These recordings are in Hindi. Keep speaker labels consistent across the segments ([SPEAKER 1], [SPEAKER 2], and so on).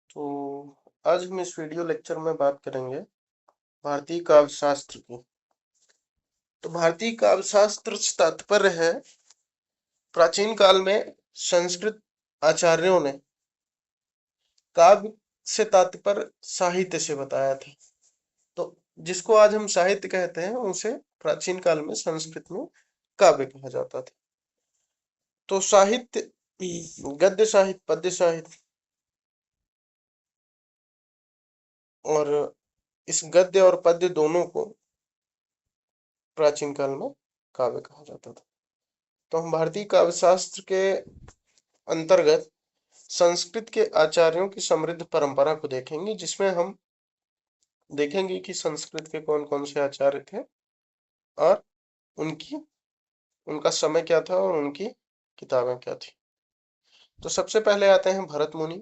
[SPEAKER 1] तो आज हम इस वीडियो लेक्चर में बात करेंगे भारतीय काव्य शास्त्र की। तो भारतीय काव्य शास्त्र से तात्पर्य है प्राचीन काल में संस्कृत आचार्यों ने काव्य से तात्पर्य साहित्य से बताया था। तो जिसको आज हम साहित्य कहते हैं उसे प्राचीन काल में संस्कृत में काव्य कहा जाता था। तो साहित्य गद्य साहित्य, पद्य साहित्य, और इस गद्य और पद्य दोनों को प्राचीन काल में काव्य कहा जाता था। तो हम भारतीय काव्य शास्त्र के अंतर्गत संस्कृत के आचार्यों की समृद्ध परंपरा को देखेंगे, जिसमें हम देखेंगे कि संस्कृत के कौन कौन से आचार्य थे और उनकी उनका समय क्या था और उनकी किताबें क्या थी। तो सबसे पहले आते हैं भरत मुनि।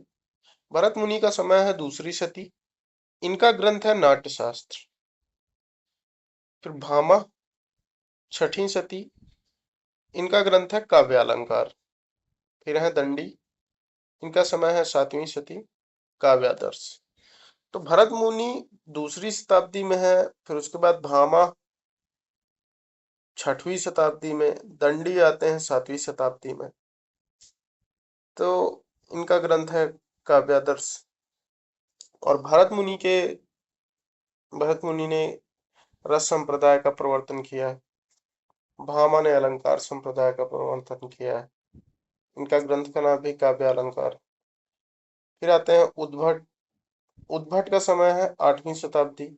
[SPEAKER 1] भरत मुनि का समय है दूसरी शती। इनका ग्रंथ है नाट्य शास्त्र। फिर भामा छठी शती, इनका ग्रंथ है काव्यालंकार। फिर है दंडी, इनका समय है सातवीं शती, काव्यादर्श। तो भरत मुनि दूसरी शताब्दी में है। फिर उसके बाद भामा छठवीं शताब्दी में, दंडी आते हैं सातवीं शताब्दी में। तो इनका ग्रंथ है काव्यादर्श। और भरत मुनि ने रस संप्रदाय का प्रवर्तन किया है। भामा ने अलंकार संप्रदाय का प्रवर्तन किया है। इनका ग्रंथ का नाम भी काव्यालंकार। फिर आते हैं उद्भट। उद्भट का समय है आठवीं शताब्दी।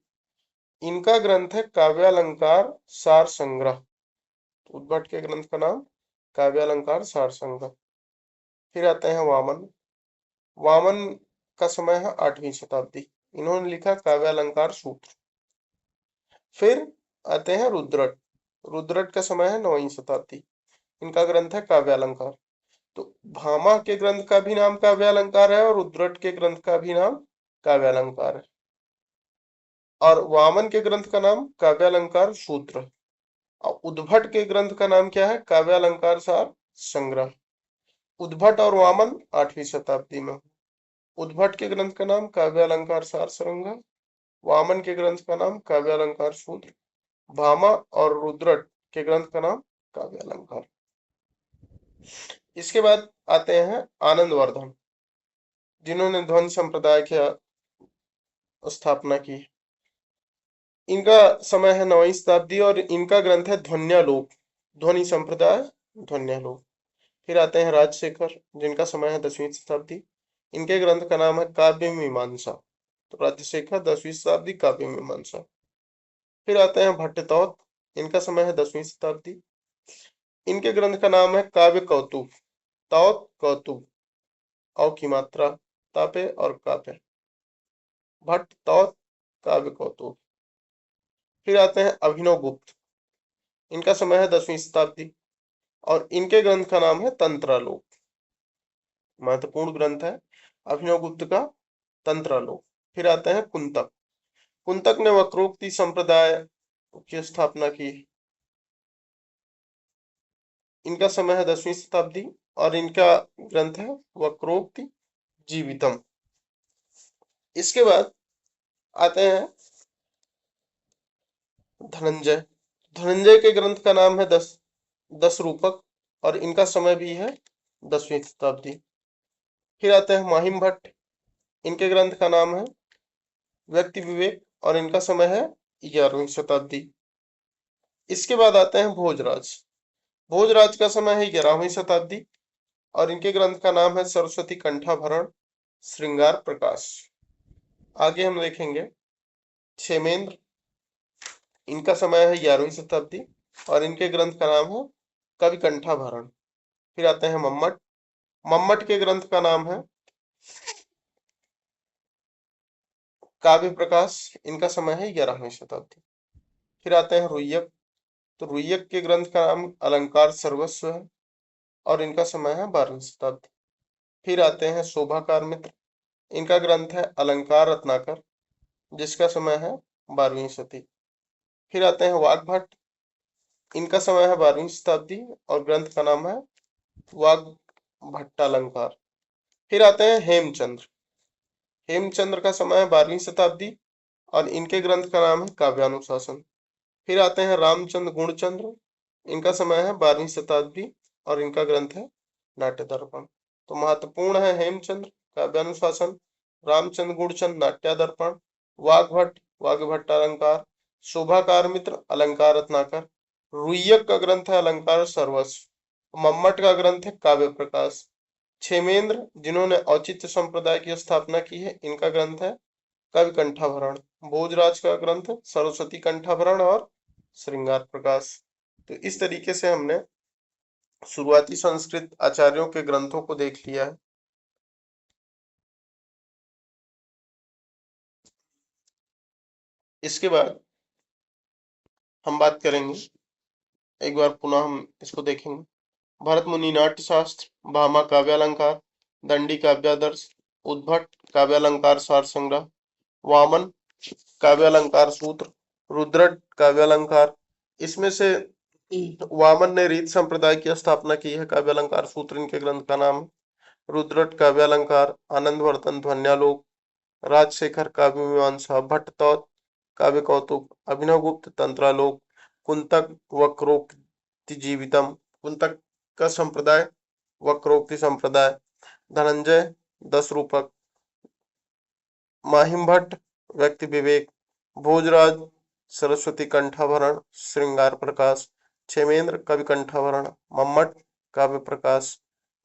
[SPEAKER 1] इनका ग्रंथ है काव्यालंकार सार संग्रह। उद्भट के ग्रंथ का नाम काव्यालंकार सार संग्रह। फिर आते हैं वामन। वामन का समय है आठवीं शताब्दी। इन्होंने लिखा काव्यालंकार सूत्र। फिर आते हैं रुद्रट। रुद्रट का समय है नौवीं शताब्दी। इनका ग्रंथ है काव्यालंकार। तो भामा के ग्रंथ का भी नाम काव्यालंकार है और रुद्रट के ग्रंथ का भी नाम काव्यालंकार है। और वामन के ग्रंथ का नाम काव्यालंकार सूत्र। और उद्भट के ग्रंथ का नाम क्या है? काव्यालंकार सार संग्रह। उद्भट और वामन आठवीं शताब्दी में। उद्भट के ग्रंथ का नाम काव्यालंकार सार संग्रह, वामन के ग्रंथ का नाम काव्यालंकार सूत्र, भामा और रुद्रट के ग्रंथ का नाम काव्यालंकार। इसके बाद आते हैं आनंदवर्धन, जिन्होंने ध्वनि संप्रदाय की स्थापना की। इनका समय है नौवीं शताब्दी और इनका ग्रंथ है ध्वन्यालोक। ध्वनि संप्रदाय ध्वन्यालोक। फिर आते हैं राजशेखर, जिनका समय है 10वीं शताब्दी। इनके ग्रंथ का नाम है काव्य मीमांसा। तो राजशेखर 10वीं शताब्दी, काव्य मीमांसा। फिर आते हैं भट्टतौत। इनका समय है 10वीं शताब्दी। इनके ग्रंथ का नाम है काव्य कौतुक। तौत कौतुक, औ की मात्रा तापे और कापे। भट्ट तौत काव्य कौतुक। फिर आते हैं अभिनव गुप्त। इनका समय है 10वीं शताब्दी और इनके ग्रंथ का नाम है तंत्रालोक। महत्वपूर्ण ग्रंथ है अभिनव गुप्त का तंत्रालोक। फिर आते हैं कुंतक। कुंतक ने वक्रोक्ति संप्रदाय की स्थापना की। इनका समय है 10वीं शताब्दी और इनका ग्रंथ है वक्रोक्ति जीवितम। इसके बाद आते हैं धनंजय। धनंजय के ग्रंथ का नाम है दस रूपक और इनका समय भी है 10वीं शताब्दी। फिर आते हैं माहिम भट्ट। इनके ग्रंथ का नाम है व्यक्ति विवेक और इनका समय है 11वीं शताब्दी। इसके बाद आते हैं भोजराज। भोजराज का समय है 11वीं शताब्दी और इनके ग्रंथ का नाम है सरस्वती कंठाभरण श्रृंगार प्रकाश। आगे हम देखेंगे क्षेमेंद्र। इनका समय है 11वीं शताब्दी और इनके ग्रंथ का नाम है कवि कंठाभरण। फिर आते हैं मम्मट। मम्मट के ग्रंथ का नाम है काव्य प्रकाश। इनका समय है 11वीं शताब्दी। फिर आते हैं रुय्यक। तो रुय्यक के ग्रंथ का नाम अलंकार सर्वस्व है और इनका समय है 12वीं शताब्दी। फिर आते हैं शोभाकार मित्र। इनका ग्रंथ है अलंकार रत्नाकर, जिसका समय है 12वीं शती। फिर आते हैं वाग्भट। इनका समय है 12वीं शताब्दी और ग्रंथ का नाम है वाग्भट्टालंकार। फिर आते हैं हेमचंद्र। हेमचंद्र का समय है 12वीं शताब्दी और इनके ग्रंथ का नाम है काव्यानुशासन। फिर आते हैं रामचंद्र गुणचंद्र, इनका समय है 12वीं शताब्दी और इनका ग्रंथ है नाट्य दर्पण। तो महत्वपूर्ण है हेमचंद्र काव्यानुशासन, रामचंद्र गुणचंद्र नाट्यादर्पण, वाग्भट वाग्भट्ट अलंकार, शोभाकार मित्र अलंकार रत्नाकर, रुइयक का ग्रंथ है अलंकार सर्वस्व, मम्मट का ग्रंथ है काव्य प्रकाश, क्षेमेंद्र जिन्होंने औचित्य संप्रदाय की स्थापना की है इनका ग्रंथ है कवि कंठाभरण, भोजराज का ग्रंथ सरस्वती कंठाभरण और श्रृंगार प्रकाश। तो इस तरीके से हमने शुरुआती संस्कृत आचार्यों के ग्रंथों को देख लिया है। इसके बाद हम बात करेंगे, एक बार पुनः हम इसको देखेंगे। भरत मुनि नाट्य शास्त्र, भामा काव्यालंकार, दंडी काव्यादर्श, उद्भट काव्यालंकार सार संग्रह, वामन काव्यालंकार सूत्र, रुद्रट काव्यालंकार। इसमें से वामन ने रीत संप्रदाय की स्थापना की है, काव्यालंकार सूत्र इनके ग्रंथ का नाम है। रुद्रट काव्यालंकार, आनंदवर्धन ध्वन्यालोक, राजशेखर काव्य मीमांसा, भट्टतौत काव्य कौतुक, अभिनवगुप्त तंत्रालोक, कुंतक वक्रोक्ति जीवितम, कुंतक का संप्रदाय वक्रोक्ति संप्रदाय, धनंजय दस रूपक, माहिमभट्ट व्यक्ति विवेक, भोजराज सरस्वती कंठाभरण श्रृंगार प्रकाश, क्षेमेंद्र कवि कंठाभरण, मम्मट काव्य प्रकाश,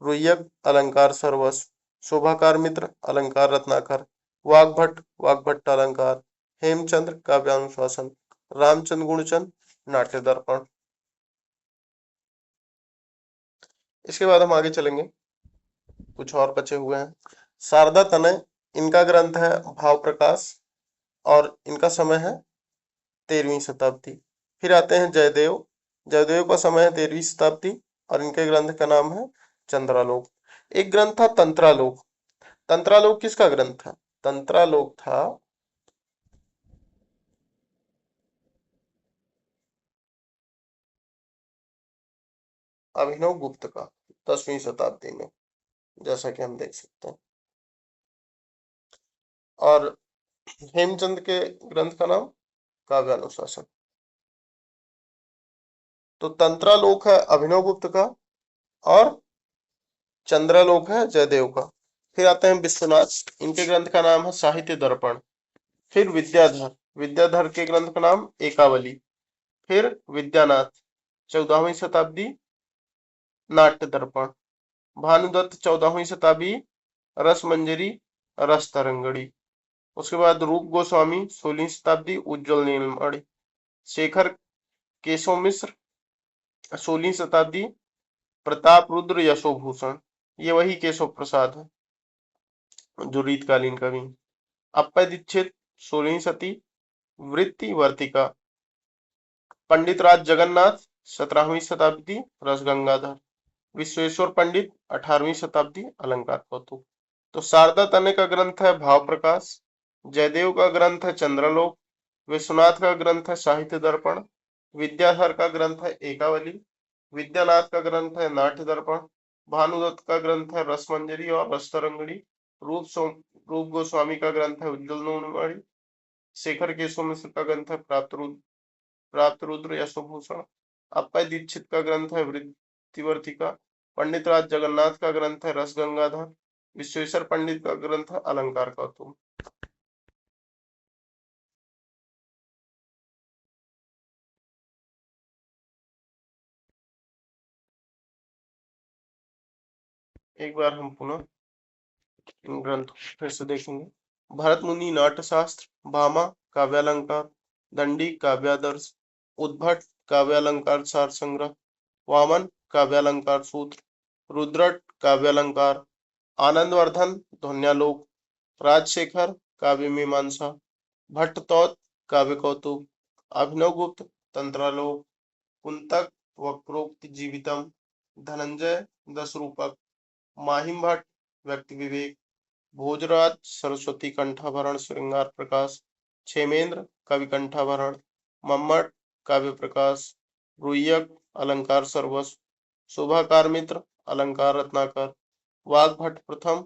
[SPEAKER 1] रुइयक अलंकार सर्वस्व, शोभाकार मित्र अलंकार रत्नाकर, वाग्भट वाग्भट्ट अलंकार, हेमचंद्र काव्यानुशासन, रामचंद्र गुणचंद नाट्य दर्पण। इसके बाद हम आगे चलेंगे, कुछ और बचे हुए हैं। शारदा तनय, इनका ग्रंथ है भाव प्रकाश और इनका समय है 13वीं शताब्दी। फिर आते हैं जयदेव, जयदेव का समय है 13वीं शताब्दी और इनके ग्रंथ का नाम है चंद्रालोक। एक ग्रंथ था तंत्रालोक, तंत्रालोक किसका ग्रंथ था? तंत्रालोक था अभिनव गुप्त का, 10वीं शताब्दी में, जैसा कि हम देख सकते हैं। और हेमचंद के ग्रंथ का नाम काव्यानुशासन। तो तंत्रालोक है अभिनव गुप्त का और चंद्रालोक है जयदेव का। फिर आते हैं विश्वनाथ, इनके ग्रंथ का नाम है साहित्य दर्पण। फिर विद्याधर, विद्याधर के ग्रंथ का नाम एकावली। फिर विद्यानाथ 14वीं शताब्दी नाट्य दर्पण। भानुदत्त 14वीं शताब्दी रसमंजरी रस तरंगड़ी। उसके बाद रूप गोस्वामी 16वीं शताब्दी उज्ज्वल नीलमणि। शेखर केशव मिश्र 16वीं शताब्दी प्रताप रुद्र यशोभूषण, ये वही केशव प्रसाद है जो रीतकालीन कवि। अप्पय दीक्षित 16वीं शती वृत्ति वर्तिका। पंडित राज जगन्नाथ 17वीं शताब्दी रसगंगाधर। विश्वेश्वर पंडित 18वीं शताब्दी अलंकार कौतुक। तो शारदा तनय का ग्रंथ है भाव प्रकाश, जयदेव का ग्रंथ है चंद्रलोक, विश्वनाथ का ग्रंथ है साहित्य दर्पण, विद्याधर का ग्रंथ है एकावली, विद्यानाथ का ग्रंथ है नाट्य दर्पण, भानुदत्त का ग्रंथ है रसमंजरी और रसतरंगिणी, रूप गोस्वामी का ग्रंथ है उज्ज्वल नीलमणि, शेखर केशव मिश्र का ग्रंथ है प्राप्त रुद्र यशोभूषण, अप्पय दीक्षित का ग्रंथ है वृत्तिवर्तिका, पंडित राज जगन्नाथ का ग्रंथ है रस गंगाधर, विश्वेश्वर पंडित का ग्रंथ है अलंकार कौतुक। एक बार हम पुनः इन ग्रंथों फिर से देखेंगे। भरत मुनि नाट्य शास्त्र, भामा काव्यालंकार, दंडी काव्यादर्श, उद्भट काव्यालंकार सार संग्रह, वामन काव्यालंकार सूत्र, रुद्रट काव्यालंकार, आनंदवर्धन ध्वन्यालोक, राजशेखर काव्य मीमांसा, भट्टतौत काव्य कौतुक, अभिनवगुप्त तंत्रालोक, कुंतक वक्रोक्ति जीवितम, धनंजय दस रूपक, माहिमभट्ट व्यक्ति विवेक, भोजराज सरस्वती कंठाभरण श्रृंगार प्रकाश, क्षेमेंद्र कवि कंठाभरण, मम्मट काव्य प्रकाश, रुइयक अलंकार सर्वस्व, शोभाकार मित्र अलंकार रत्नाकर, वाग्भट प्रथम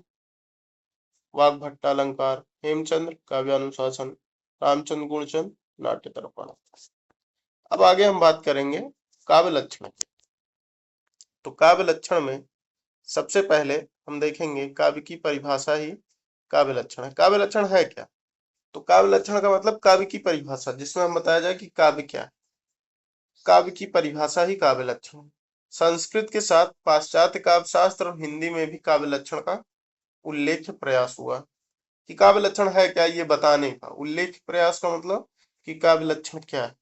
[SPEAKER 1] वाग्भट्ट अलंकार, हेमचंद्र काव्यानुशासन, रामचंद्र गुणचंद नाट्य दर्पण। अब आगे हम बात करेंगे काव्य लक्षण की। तो काव्य लक्षण में सबसे पहले हम देखेंगे काव्य की परिभाषा ही काव्य लक्षण है। काव्य लक्षण है क्या? तो काव्य लक्षण का मतलब काव्य की परिभाषा, जिसमें हम बताया जाए कि काव्य क्या है। काव्य की परिभाषा ही काव्य लक्षण है। संस्कृत के साथ पाश्चात्य काव्य शास्त्र और हिंदी में भी काव्य लक्षण का उल्लेख प्रयास हुआ कि काव्य लक्षण है क्या, ये बताने का उल्लेख प्रयास का मतलब कि काव्य लक्षण क्या है।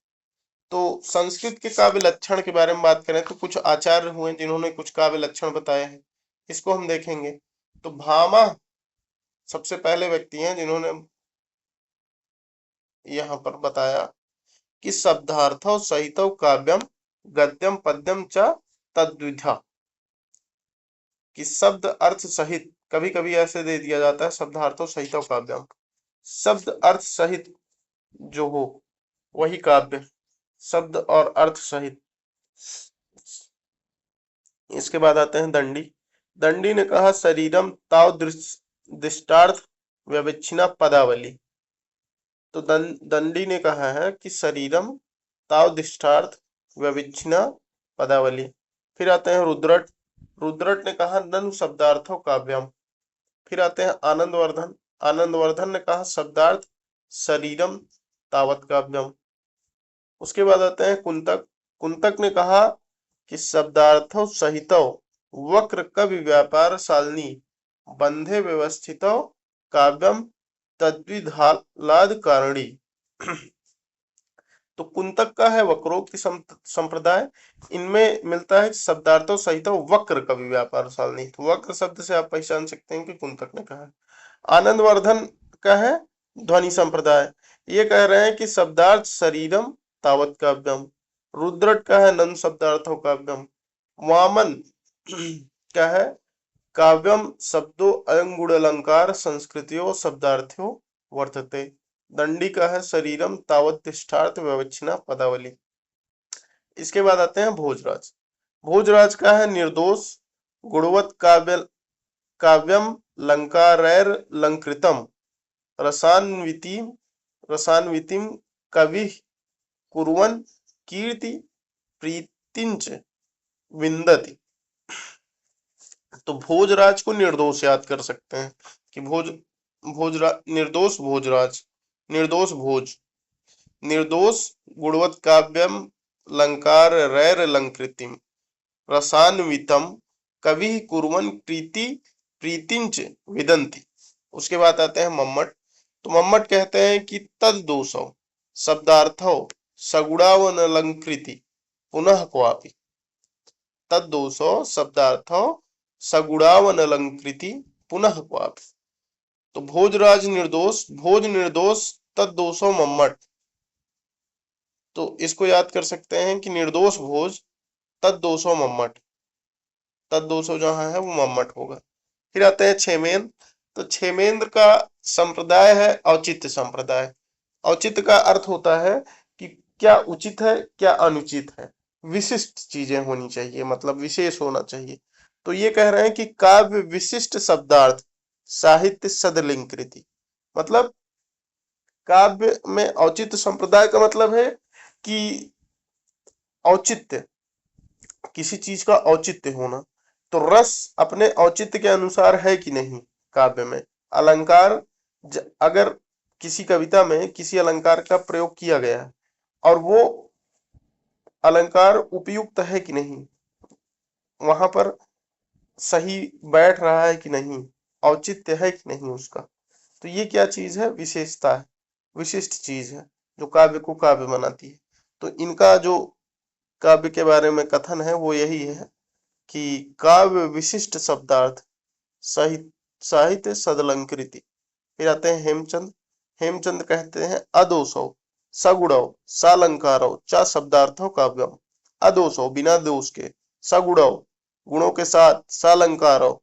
[SPEAKER 1] तो संस्कृत के काव्य लक्षण के बारे में बात करें तो कुछ आचार्य हुए जिन्होंने कुछ काव्य लक्षण बताए हैं, इसको हम देखेंगे। तो भामा सबसे पहले व्यक्ति हैं जिन्होंने यहाँ पर बताया कि शब्दार्थौ सहितौ काव्यम गद्यम पद्यम च तद्विधा, कि शब्द अर्थ सहित, कभी कभी ऐसे दे दिया जाता है शब्दार्थौ सहितौ काव्यम, शब्द अर्थ सहित जो हो वही काव्य, शब्द और अर्थ सहित। इसके बाद आते हैं दंडी। दंडी ने कहा शरीरम ताव दृष्टार्थ व्यवच्छिन्ना पदावली। तो दंडी ने कहा है कि शरीरम ताव दृष्टार्थ व्यवच्छिन्ना पदावली। फिर आते हैं रुद्रट। रुद्रट ने कहा ननु शब्दार्थो काव्यम। फिर आते हैं आनंदवर्धन। आनंदवर्धन ने कहा शब्दार्थ शरीरम तावत काव्यम। उसके बाद आते हैं कुंतक। कुंतक ने कहा कि शब्दार्थो सहितो वक्र कवि व्यापार शालिनी बंधे व्यवस्थितो काव्यम तद्विधालाद कारणी। तो कुंतक का है वक्रोक्ति संप्रदाय, इनमें मिलता है शब्दार्थों सहित वक्र कवि व्यापार शालिनी। तो वक्र शब्द से आप पहचान सकते हैं कि कुंतक ने कहा। आनंदवर्धन का है ध्वनि संप्रदाय, ये कह रहे हैं कि शब्दार्थ शरीरम तावत काव्यम। रुद्रट का है नन शब्दार्थो काव्यम। वामन क्या है काव्यम शब्दों अयंगुण अलंकार संस्कृतियों शब्दार्थियों वर्तते। दंडी का है शरीरम तावत तिष्ठार्थ व्यवच्छिन्ना पदावली। इसके बाद आते हैं भोजराज। भोजराज का है निर्दोष गुणवत् काव्यम लंकारैर लंकृतम रसान्वितिम कवि कुर्वन् कीर्ति प्रीतिंच विन्दति। तो भोजराज को निर्दोष याद कर सकते हैं कि निर्दोष भोजराज, निर्दोष भोज, निर्दोष गुणवत् काव्यम लंकार रैर लंकृतिम रसान्वितम कवि कुर्वन् प्रीतिंच विदंति। उसके बाद आते हैं मम्मट। तो मम्मट कहते हैं कि तद दोषौ शब्दार्थौ सगुणावनलंकृति पुनः क्वापि। तद दोषौ शब्दार्थौ सगुणावनलंकृति पुनः क्वापि। तो भोजराज निर्दोष, भोज निर्दोष, तद दोषौ मम्मट। तो इसको याद कर सकते हैं कि निर्दोष भोज तद दोषौ मम्मट, तद दोषौ जहां है वो मम्मट होगा। फिर आते हैं क्षेमेंद्र। तो क्षेमेंद्र का संप्रदाय है औचित्य संप्रदाय। औचित्य का अर्थ होता है कि क्या उचित है क्या अनुचित है, विशिष्ट चीजें होनी चाहिए, मतलब विशेष होना चाहिए। तो ये कह रहे हैं कि काव्य विशिष्ट शब्दार्थ साहित्य सदलिंकृति, मतलब काव्य में औचित्य संप्रदाय का मतलब है कि औचित्य, किसी चीज का औचित्य होना। तो रस अपने औचित्य के अनुसार है कि नहीं काव्य में। अलंकार, अगर किसी कविता में किसी अलंकार का प्रयोग किया गया है और वो अलंकार उपयुक्त है कि नहीं, वहां पर सही बैठ रहा है कि नहीं, औचित्य है कि नहीं उसका, तो ये क्या चीज है, विशेषता है, विशिष्ट चीज है जो काव्य को काव्य बनाती है। तो इनका जो काव्य के बारे में कथन है वो यही है कि काव्य विशिष्ट शब्दार्थ साहित्य सदलंकृति। फिर आते हैं हेमचंद। हेमचंद कहते हैं अदोषौ सगुणौ सालंकारौ च शब्दार्थो काव्यम। अदोषौ बिना दोष के, सगुणौ गुणों के साथ, सालंकारौ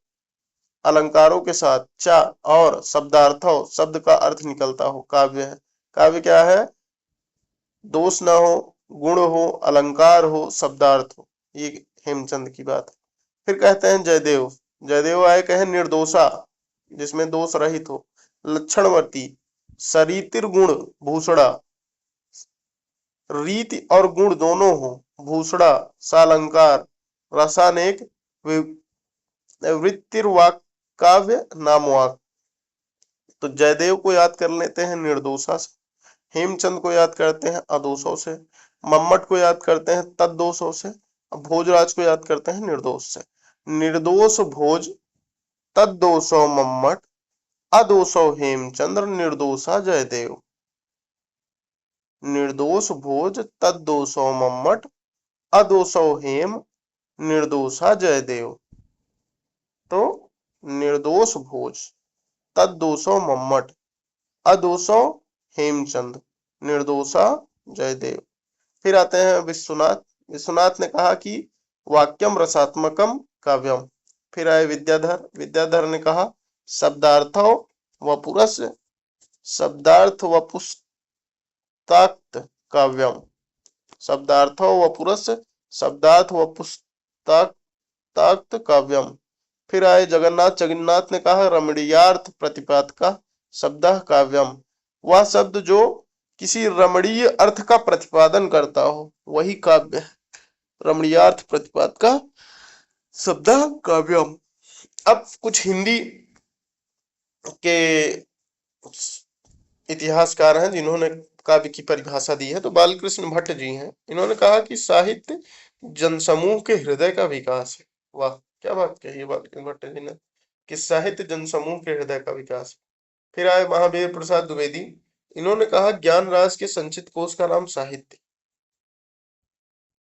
[SPEAKER 1] अलंकारों के साथ, चा और शब्दार्थो शब्द का अर्थ निकलता हो काव्य है। काव्य क्या है, दोष ना हो, गुण हो, अलंकार हो, शब्दार्थ हो। ये हेमचंद की बात है। फिर कहते हैं जयदेव। जयदेव आए कहे निर्दोषा, जिसमें दोष रहित हो। लक्षणवर्ती, सरितिर गुण भूषणा, रीति और गुण दोनों हो, भूषणा सालंकार, रसानेक, वृत्तिर्वाक काव्य नामवाक। तो जयदेव को याद कर लेते हैं निर्दोषा से, हेमचंद को याद करते हैं अदोषों से, मम्मट को याद करते हैं तद्दोषों से, भोजराज को याद करते हैं निर्दोष से। निर्दोष भोज, तद्दोषो मम्मट, अदोषो हेमचंद्र, निर्दोषा जयदेव। निर्दोष भोज, तद्दोषो मम्मट, अदोषो हेम, निर्दोषा जयदेव। तो निर्दोष भोज, तद्दोषो मम्मट, अदोषो हेमचंद, निर्दोषा जयदेव। फिर आते हैं विश्वनाथ। विश्वनाथ ने कहा कि वाक्यम रसात्मकम काव्यम। फिर आए विद्याधर। विद्याधर ने कहा शब्दार्थो व पुरस्य, शब्दार्थ व पुस्ताक्त काव्यम, शब्दार्थो व पुरस्य, शब्दार्थ व पुस्ताक्त काव्यम। फिर आए जगन्नाथ। जगन्नाथ ने कहा रमणीयार्थ प्रतिपादका शब्द काव्यम, वह शब्द जो किसी रमणीय अर्थ का प्रतिपादन करता हो वही काव्य है। रमणीयार्थ प्रतिपादका शब्द काव्यम। अब कुछ हिंदी के इतिहासकार हैं जिन्होंने काव्य की परिभाषा दी है। तो बालकृष्ण भट्ट जी हैं। इन्होंने कहा कि साहित्य जनसमूह के हृदय का विकास है। वाह, क्या बात कही है बालकृष्ण भट्ट जी ने, कि साहित्य जनसमूह के हृदय का विकास है। फिर आए महावीर प्रसाद द्विवेदी। इन्होंने कहा ज्ञान राज के संचित कोश का नाम साहित्य।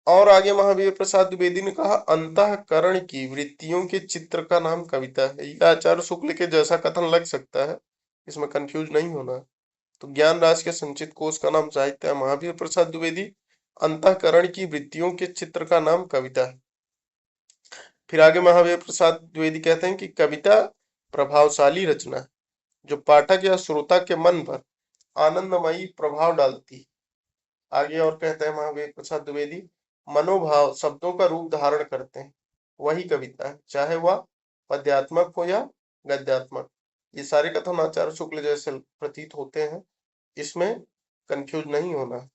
[SPEAKER 1] और आगे महावीर प्रसाद द्विवेदी ने कहा अंतःकरण की वृत्तियों के चित्र का नाम कविता है। यह आचार्य शुक्ल के जैसा कथन लग सकता है, इसमें कंफ्यूज नहीं होना। तो ज्ञान राज के संचित कोश का नाम साहित्य है। महावीर प्रसाद द्विवेदी अंतःकरण की वृत्तियों के चित्र का नाम कविता है। फिर आगे महावीर प्रसाद द्विवेदी कहते हैं कि कविता प्रभावशाली रचना है जो पाठक या श्रोता के मन पर आनंदमयी प्रभाव डालती। आगे और कहते हैं महावीर प्रसाद द्विवेदी मनोभाव शब्दों का रूप धारण करते हैं, वही कविता है, चाहे वह पद्यात्मक हो या गद्यात्मक। ये सारे कथन आचार्य शुक्ल जैसे प्रतीत होते हैं, इसमें कंफ्यूज नहीं होना।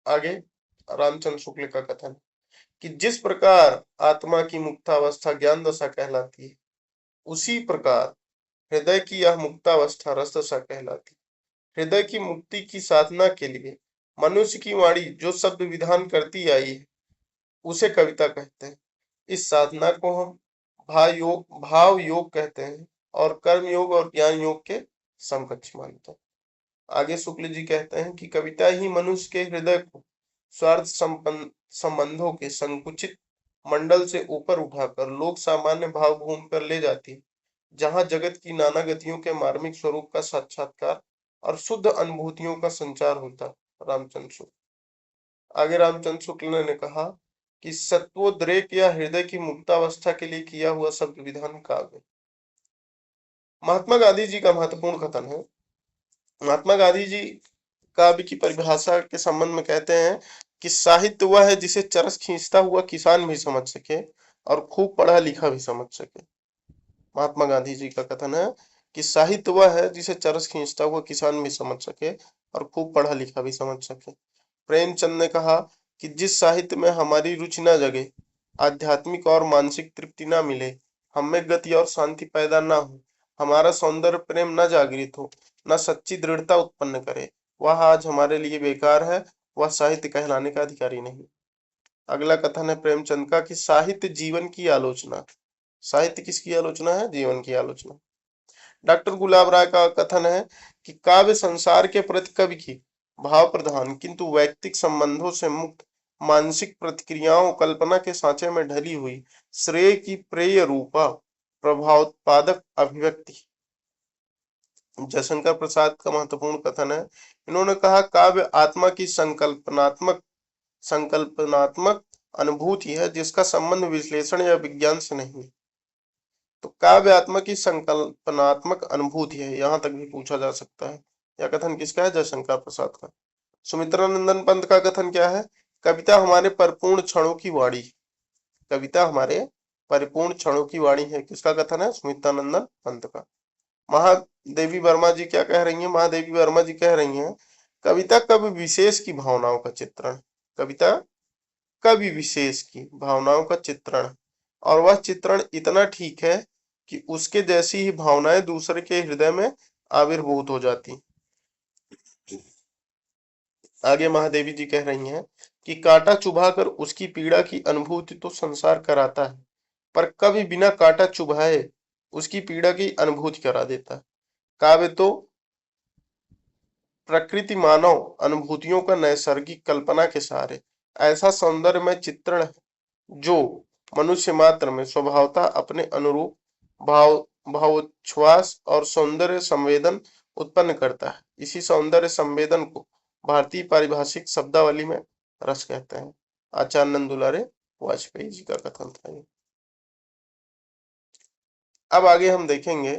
[SPEAKER 1] आगे रामचंद्र शुक्ल का कथन कि जिस प्रकार आत्मा की मुक्तावस्था ज्ञान दशा कहलाती है, उसी प्रकार हृदय की यह मुक्तावस्था रस दशा कहलाती है। हृदय की मुक्ति की साधना के लिए मनुष्य की वाणी जो शब्द विधान करती आई है उसे कविता कहते हैं। इस साधना को हम भाव योग कहते हैं और कर्म योग और ज्ञान योग के समकक्ष मानते हैं। आगे शुक्ल जी कहते हैं कि कविता ही मनुष्य के हृदय को स्वार्थ संबंधों के संकुचित मंडल से ऊपर उठाकर लोक सामान्य भाव भूमि पर ले जाती है, जहां जगत की नाना गतियों के मार्मिक स्वरूप का साक्षात्कार और शुद्ध अनुभूतियों का संचार होता है। रामचंद्र शुक्ल। आगे रामचंद्र शुक्ल ने कहा कि सत्वोद्रेक या हृदय की मुक्तावस्था के लिए किया हुआ शब्द विधान काव्य। महात्मा गांधी जी का महत्वपूर्ण कथन है। महात्मा गांधी जी काव्य की परिभाषा के संबंध में कहते हैं कि साहित्य वह है जिसे चरस खींचता हुआ किसान भी समझ सके और खूब पढ़ा लिखा भी समझ सके। महात्मा गांधी जी का कथन है कि साहित्य वह है जिसे चरस खींचता हुआ किसान भी समझ सके और खूब पढ़ा लिखा भी समझ सके। प्रेमचंद ने कहा कि जिस साहित्य में हमारी रुचि न जगे, आध्यात्मिक और मानसिक तृप्ति न मिले, हमें गति और शांति पैदा न हो, हमारा सौंदर्य प्रेम न जागृत हो, न सच्ची दृढ़ता उत्पन्न करे, वह आज हमारे लिए बेकार है, वह साहित्य कहलाने का अधिकारी नहीं। अगला कथन है प्रेमचंद का कि साहित्य जीवन की आलोचना। साहित्य किसकी आलोचना है? जीवन की आलोचना। डॉक्टर गुलाब राय का कथन है कि काव्य संसार के प्रति कवि की भाव प्रधान किंतु वैयक्तिक संबंधों से मुक्त मानसिक प्रतिक्रियाओं कल्पना के सांचे में ढली हुई श्रेय की प्रेय रूपा प्रभावोत्पादक अभिव्यक्ति। जयशंकर प्रसाद का महत्वपूर्ण कथन है। इन्होंने कहा काव्य आत्मा की संकल्पनात्मक अनुभूति है जिसका संबंध विश्लेषण या विज्ञान से नहीं है। तो काव्य आत्मा की संकल्पनात्मक अनुभूति है, यहां तक भी पूछा जा सकता है। यह कथन किसका है? जयशंकर प्रसाद का। सुमित्रानंदन पंत का कथन क्या है? कविता हमारे परिपूर्ण क्षणों की वाणी। कविता हमारे परिपूर्ण क्षणों की वाणी है। किसका कथन है? सुमित्रानंदन पंत का। महादेवी वर्मा जी क्या कह रही हैं? महादेवी वर्मा जी कह रही हैं, कविता कवि विशेष की भावनाओं का चित्रण। कविता कवि विशेष की भावनाओं का चित्रण, और वह चित्रण इतना ठीक है कि उसके जैसी ही भावनाएं दूसरे के हृदय में आविर्भूत हो जाती। आगे महादेवी जी कह रही हैं कि कांटा चुभाकर उसकी पीड़ा की अनुभूति तो संसार कराता है, पर कवि बिना कांटा चुभाए उसकी पीड़ा की अनुभूति करा देता है। काव्य तो प्रकृति मानव अनुभूतियों का नैसर्गिक कल्पना के सहारे ऐसा सौंदर्यमय चित्रण है जो मनुष्य मात्र में स्वभावतः अपने अनुरूप भाव भावोच्छ्वास और सौंदर्य संवेदन उत्पन्न करता है। इसी सौंदर्य संवेदन को भारतीय पारिभाषिक शब्दावली में रस कहते हैं। आचार्य नंद दुलारे वाजपेयी जी का कथन था ये। अब आगे हम देखेंगे,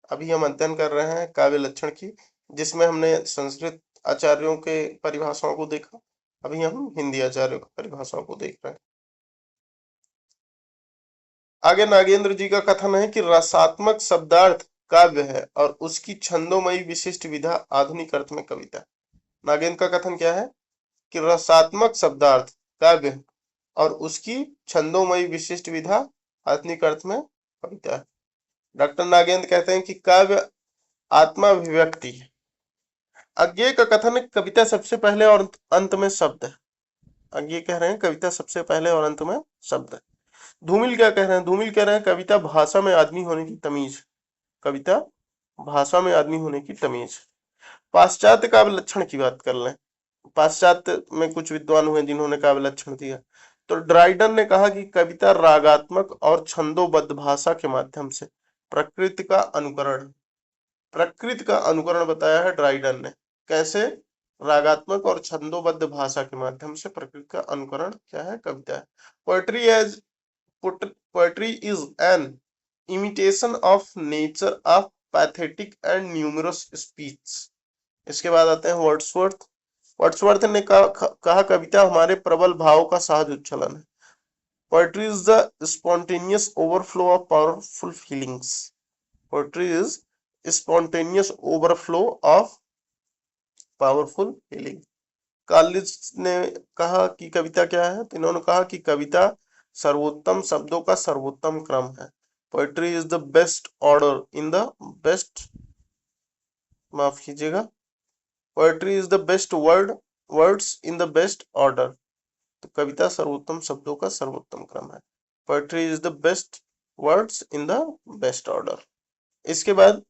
[SPEAKER 1] अभी हम अध्ययन कर रहे हैं काव्य लक्षण की, जिसमें हमने संस्कृत आचार्यों के परिभाषाओं को देखा। अभी हम हिंदी आचार्यों की परिभाषाओं को देख रहे हैं। आगे नागेंद्र जी का कथन है कि रसात्मक शब्दार्थ काव्य है और उसकी छंदोमयी विशिष्ट विधा आधुनिक अर्थ में कविता। नागेंद्र का कथन क्या है कि रसात्मक शब्दार्थ काव्य है और उसकी छंदोमयी विशिष्ट विधा आधुनिक अर्थ में कविता है। डॉक्टर नागेंद्र कहते हैं कि काव्य आत्माभिव्यक्ति है। अज्ञेय का कथन है कविता सबसे पहले और अंत में शब्द है। अज्ञेय कह रहे हैं कविता सबसे पहले और अंत में शब्द है। धूमिल क्या कह रहे हैं? धूमिल कह रहे हैं कविता भाषा में आदमी होने की तमीज। कविता भाषा में आदमी होने की तमीज। पाश्चात्य काव्य लक्षण की बात कर लें। पाश्चात्य में कुछ विद्वान हुए जिन्होंने काव्य लक्षण दिया। तो ड्राइडन ने कहा कि कविता रागात्मक और छंदोबद्ध भाषा के माध्यम से प्रकृति का अनुकरण, प्रकृति का अनुकरण बताया है ड्राइडन ने। कैसे? रागात्मक और छंदोबद्ध भाषा के माध्यम से प्रकृति का अनुकरण क्या है? कविता है। Poetry is an imitation of nature of pathetic and numerous speech। इसके बाद आते हैं वर्ड्सवर्थ। वर्ड्सवर्थ ने कहा कविता हमारे प्रबल भाव का सहज उच्छलन है। Poetry is the spontaneous overflow of powerful feelings. Poetry is spontaneous overflow of powerful feeling. कार्लिस ने कहा कि कविता क्या है? तो इन्होंने कहा कि कविता सर्वोत्तम शब्दों का सर्वोत्तम क्रम है। Poetry is the best order in the best, माफ कीजिएगा, poetry is the best words in the best order. तो कविता सर्वोत्तम शब्दों का सर्वोत्तम क्रम है। Poetry is the best words in the best order. इसके बाद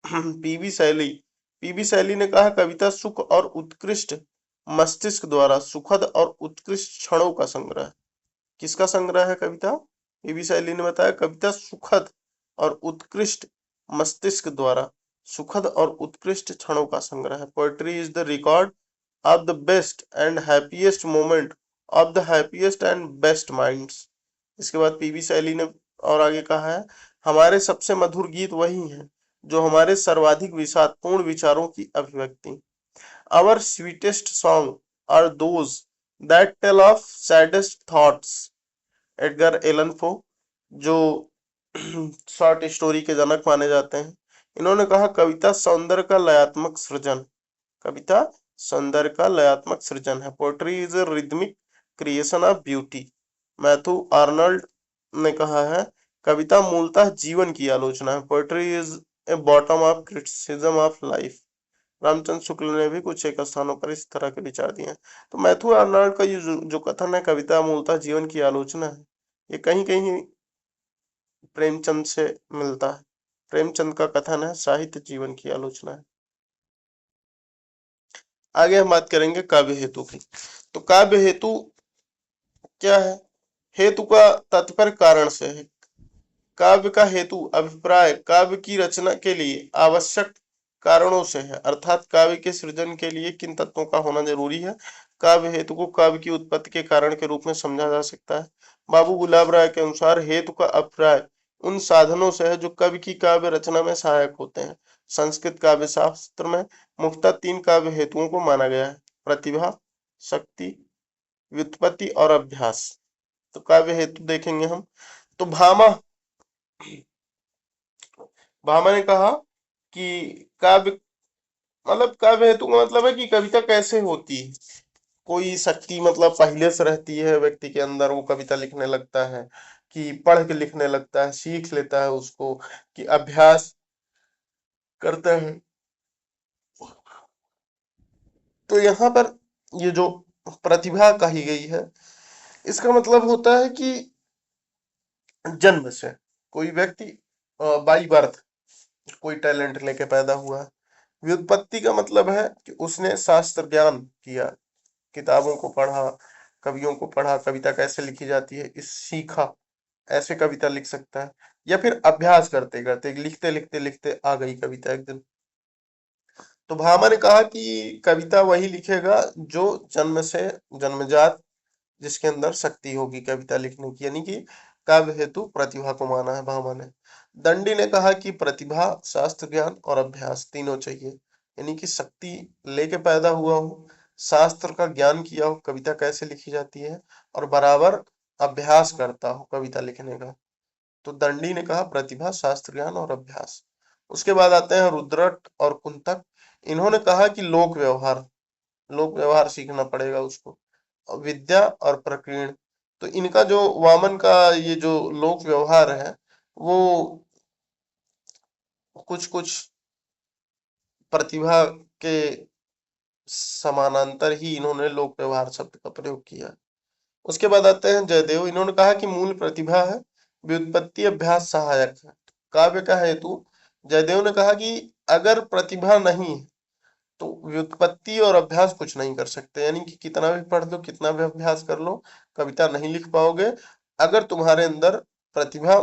[SPEAKER 1] पीबी शैली ने कहा कविता सुख और उत्कृष्ट मस्तिष्क द्वारा सुखद और उत्कृष्ट क्षणों का संग्रह। किसका संग्रह है कविता? पीबी शैली ने बताया कविता सुखद और उत्कृष्ट मस्तिष्क द्वारा सुखद और उत्कृष्ट क्षणों का संग्रह है। Poetry is the record of the best and happiest moment of the happiest and best minds. इसके बाद पीबी शैली ने और आगे कहा है हमारे सबसे मधुर गीत वही हैं जो हमारे सर्वाधिक विषादपूर्ण विचारों की अभिव्यक्ति। Our sweetest song are those that tell of saddest thoughts। Edgar Allan Poe जो शॉर्ट स्टोरी के जनक माने जाते हैं, इन्होंने कहा कविता सौंदर्य का लयात्मक सृजन। कविता सौंदर्य का लयात्मक सृजन है। Poetry is a rhythmic creation of beauty. Matthew Arnold ने कहा है कविता मूलतः जीवन की आलोचना है। Poetry is a bottom of criticism of life. Ramchandra Shukla ने भी कुछ एक स्थानों पर इस तरह के विचार दिए हैं। तो मैथ्यू आर्नल्ड का ये जो कथन है कविता मूलतः जीवन की आलोचना है, ये कहीं कहीं प्रेमचंद से मिलता है। प्रेमचंद का कथन है साहित्य जीवन की आलोचना है। आगे हम बात करेंगे काव्य हेतु की। तो काव्य हेतु क्या है? हेतु का तात्पर्य कारण से है। काव्य का हेतु अभिप्राय काव्य की रचना के लिए आवश्यक कारणों से है, अर्थात काव्य के सृजन के लिए किन तत्वों का होना जरूरी है। काव्य हेतु को काव्य की उत्पत्ति के कारण के रूप में समझा जा सकता है। बाबू गुलाब राय के अनुसार हेतु का अभिप्राय उन साधनों से है जो कवि की काव्य रचना में सहायक होते हैं। संस्कृत काव्य शास्त्र में मुख्यतः 3 काव्य हेतुओं को माना गया है, प्रतिभा, शक्ति, व्युत्पत्ति और अभ्यास। तो काव्य हेतु देखेंगे हम। तो भामा भामा ने कहा कि काव्य मतलब काव्य हेतु का मतलब है कि कविता कैसे होती है। कोई शक्ति मतलब पहले से रहती है व्यक्ति के अंदर, वो कविता लिखने लगता है, कि पढ़ के लिखने लगता है, सीख लेता है उसको, कि अभ्यास करता है। तो यहाँ पर ये जो प्रतिभा कही गई है, इसका मतलब होता है कि जन्म से कोई व्यक्ति बाई बर्थ कोई टैलेंट लेके पैदा हुआ है। व्युत्पत्ति का मतलब है कि उसने शास्त्र ज्ञान किया, किताबों को पढ़ा, कवियों को पढ़ा, कविता कैसे लिखी जाती है इस सीखा, ऐसे कविता लिख सकता है। या फिर अभ्यास करते करते लिखते लिखते लिखते आ गई कविता एक दिन। तो भामा ने कहा कि कविता वही लिखेगा जो जन्म से, जन्मजात, जिसके अंदर शक्ति होगी कविता लिखने की, यानी कि काव्य हेतु प्रतिभा को माना है भामा ने। दंडी ने कहा कि प्रतिभा, शास्त्र ज्ञान और अभ्यास तीनों चाहिए, यानी कि शक्ति लेके पैदा हुआ हो, शास्त्र का ज्ञान किया हो कविता कैसे लिखी जाती है, और बराबर अभ्यास करता हो कविता लिखने का। तो दंडी ने कहा प्रतिभा, शास्त्र ज्ञान और अभ्यास। उसके बाद आते हैं रुद्रट और कुंतक। इन्होंने कहा कि लोक व्यवहार, लोक व्यवहार सीखना पड़ेगा उसको, विद्या और प्रकीर्ण। तो इनका जो वामन का ये जो लोक व्यवहार है, वो कुछ कुछ प्रतिभा के समानांतर ही इन्होंने लोक व्यवहार शब्द का प्रयोग किया। उसके बाद आते हैं जयदेव। इन्होंने कहा कि मूल प्रतिभा है, व्युत्पत्ति अभ्यास सहायक है। काव्य का हेतु जयदेव ने कहा कि अगर प्रतिभा नहीं है तो व्युत्पत्ति और अभ्यास कुछ नहीं कर सकते, यानी कि कितना भी पढ़ लो, कितना भी अभ्यास कर लो, कविता नहीं लिख पाओगे अगर तुम्हारे अंदर प्रतिभा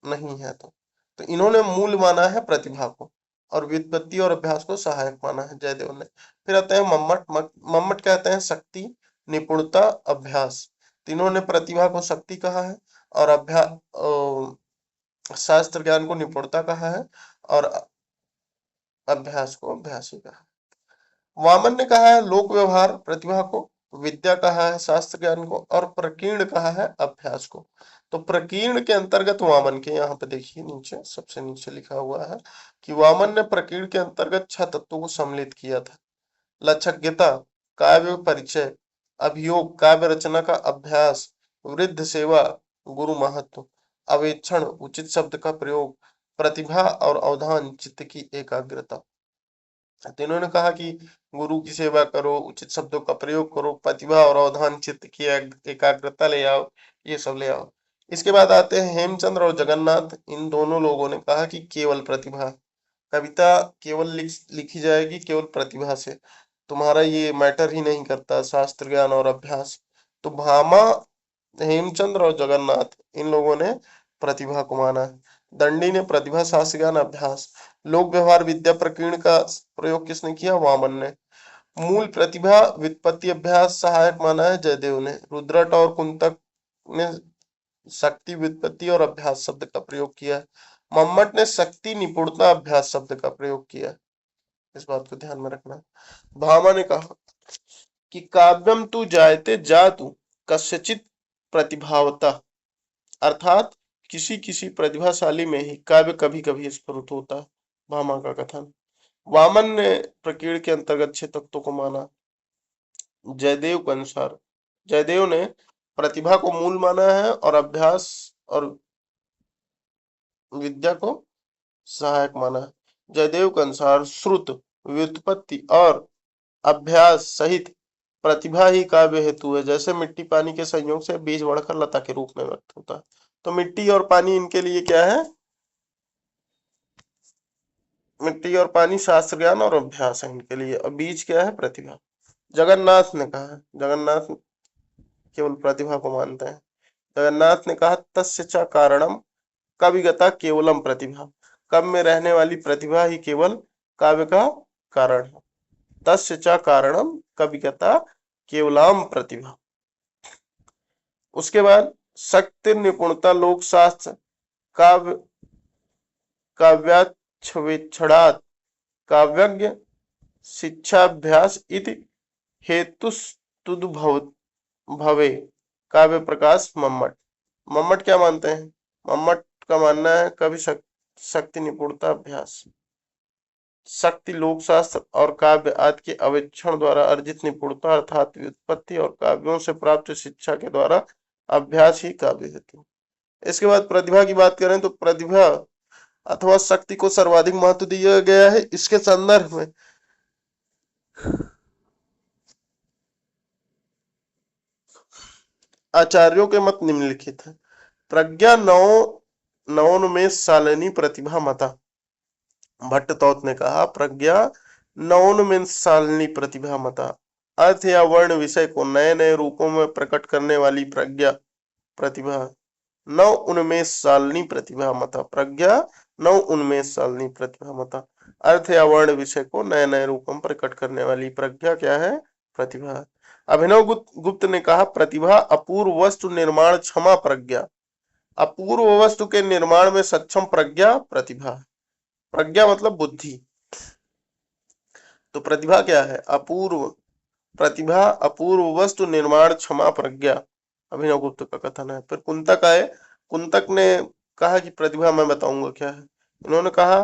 [SPEAKER 1] नहीं है तो इन्होंने मूल माना है प्रतिभा को, और व्युत्पत्ति और अभ्यास को सहायक माना है जयदेव ने। फिर आते हैं मम्मट। मम्मट कहते हैं शक्ति, निपुणता, अभ्यास। तीनों ने प्रतिभा को शक्ति कहा है, और शास्त्र ज्ञान को निपुणता कहा है, और अभ्यास को अभ्यास ही कहा है। वामन ने कहा है लोक व्यवहार प्रतिभा को, विद्या कहा है शास्त्र ज्ञान को, और प्रकीर्ण कहा है अभ्यास को। तो प्रकीर्ण के अंतर्गत वामन के, यहाँ पे देखिए नीचे सबसे नीचे लिखा हुआ है कि वामन ने प्रकीर्ण के अंतर्गत 6 तत्वों को सम्मिलित किया था। लक्षज्ञता, काव्य परिचय, अभियोग काव्य रचना का अभ्यास, वृद्ध सेवा, गुरु महत्व, अवेक्षण उचित शब्द का प्रयोग, प्रतिभा और अवधान चित्त की एकाग्रता। तो इन्होंने कहा कि गुरु की सेवा करो, उचित शब्दों का प्रयोग करो, प्रतिभा और अवधान चित्त की एकाग्रता ले आओ, ये सब ले आओ। इसके बाद आते हैं हेमचंद्र और जगन्नाथ। इन दोनों लोगों ने कहा कि केवल प्रतिभा, कविता केवल लिखी जाएगी केवल प्रतिभा से, तुम्हारा ये मैटर ही नहीं करता शास्त्र ज्ञान और अभ्यास। तो भामा, हेमचंद्र और जगन्नाथ, इन लोगों ने प्रतिभा को माना है। दंडी ने प्रतिभा, शास्त्र ज्ञान, अभ्यास। लोक व्यवहार विद्या प्रकीर्ण का प्रयोग किसने किया? वामन ने। मूल प्रतिभा, व्युत्पत्ति अभ्यास सहायक माना है जयदेव ने। रुद्रट और कुंतक ने शक्ति, व्युत्पत्ति और अभ्यास शब्द का प्रयोग किया। मम्मट ने शक्ति, निपुणता, अभ्यास शब्द का प्रयोग किया। इस बात को ध्यान में रखना। भामा ने कहा कि काव्यम तु जायते जातु कस्यचित प्रतिभावता, अर्थात किसी किसी प्रतिभाशाली में ही काव्य कभी कभी स्फुरित होता है। भामा का कथन। वामन ने प्रकीर्ण के अंतर्गत 6 तत्वों को माना। जयदेव के अनुसार, जयदेव ने प्रतिभा को मूल माना है और अभ्यास और विद्या को सहायक माना है। जयदेव के अनुसार श्रुत, व्युत्पत्ति और अभ्यास सहित प्रतिभा ही काव्य हेतु है। जैसे मिट्टी पानी के संयोग से बीज बढ़कर लता के रूप में व्यक्त होता है, तो मिट्टी और पानी इनके लिए क्या है? मिट्टी और पानी शास्त्र ज्ञान और अभ्यास है इनके लिए, और बीज क्या है? प्रतिभा। जगन्नाथ ने कहा, जगन्नाथ केवल प्रतिभा को मानते हैं। जगन्नाथ ने कहा तस्य च कारणम कविगता केवलम प्रतिभा, कवि में रहने वाली प्रतिभा ही केवल काव्य का कारण है। तस्य च कारणम कविगता केवलम प्रतिभा। उसके बाद शक्ति, निपुणता, लोक शास्त्र, काव्य, काव्याच्छवेक्षणात्, काव्यज्ञ, शिक्षाभ्यास इति हेतुस्तुद्भव भवे काव्य प्रकाश। मम्मट, मम्मट क्या मानते हैं? मम्मट का मानना है कवि शक्ति निपुणता अभ्यास। शक्ति लोकशास्त्र और काव्य आदि के अवेक्षण द्वारा अर्जित निपुणता अर्थात व्युत्पत्ति और काव्यों से प्राप्त शिक्षा के द्वारा अभ्यास ही काव्य हेतु। इसके बाद प्रतिभा की बात करें तो प्रतिभा अथवा शक्ति को सर्वाधिक महत्व दिया गया है। इसके संदर्भ में आचार्यों के मत निम्नलिखित है। प्रज्ञा नवोन्मेष शालिनी प्रतिभा मता। भट्टतौत ने कहा प्रज्ञा नवोन्मेष शालिनी प्रतिभा मता। अर्थ या वर्ण विषय को नए नए रूपों में प्रकट करने वाली प्रज्ञा प्रतिभा। नव उन्मेष शालिनी प्रतिभा मता। प्रज्ञा नव उन्मेष शालिनी प्रतिभा मता। अर्थ या वर्ण विषय को नए नए रूपों में प्रकट करने वाली प्रज्ञा क्या है? प्रतिभा। अभिनव गुप्त ने कहा प्रतिभा अपूर्व वस्तु निर्माण क्षमा प्रज्ञा। अपूर्व वस्तु के निर्माण में सक्षम प्रज्ञा प्रतिभा। प्रज्ञा मतलब बुद्धि, तो प्रतिभा क्या है? अपूर्व। प्रतिभा अपूर्व वस्तु निर्माण क्षमा प्रज्ञा, अभिनव गुप्त का कथन है। फिर कुंतक आए, कुंतक ने कहा कि प्रतिभा मैं बताऊंगा क्या है। इन्होंने कहा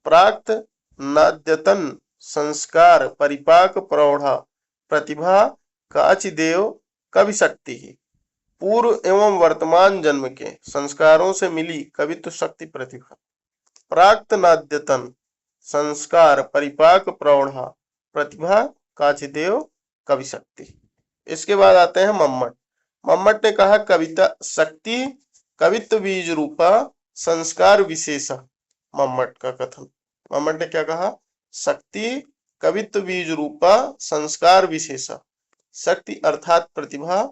[SPEAKER 1] प्राक्तनाद्यतन संस्कार परिपाक प्रौढ़ा प्रतिभा काचिदेव कवि शक्ति ही। पूर्व एवं वर्तमान जन्म के संस्कारों से मिली कवित्व शक्ति प्रतिभा। प्राक्तनाद्यतन संस्कार परिपाक प्रौढ़ा प्रतिभा काचिदेव कवि शक्ति। इसके बाद आते हैं मम्मट। मम्मट ने कहा कविता शक्ति कवित्व बीज रूपा संस्कार विशेषा। मम्मट का कथन, मम्मट ने क्या कहा? शक्ति कवित्व बीज रूपा संस्कार विशेषा। शक्ति अर्थात प्रतिभा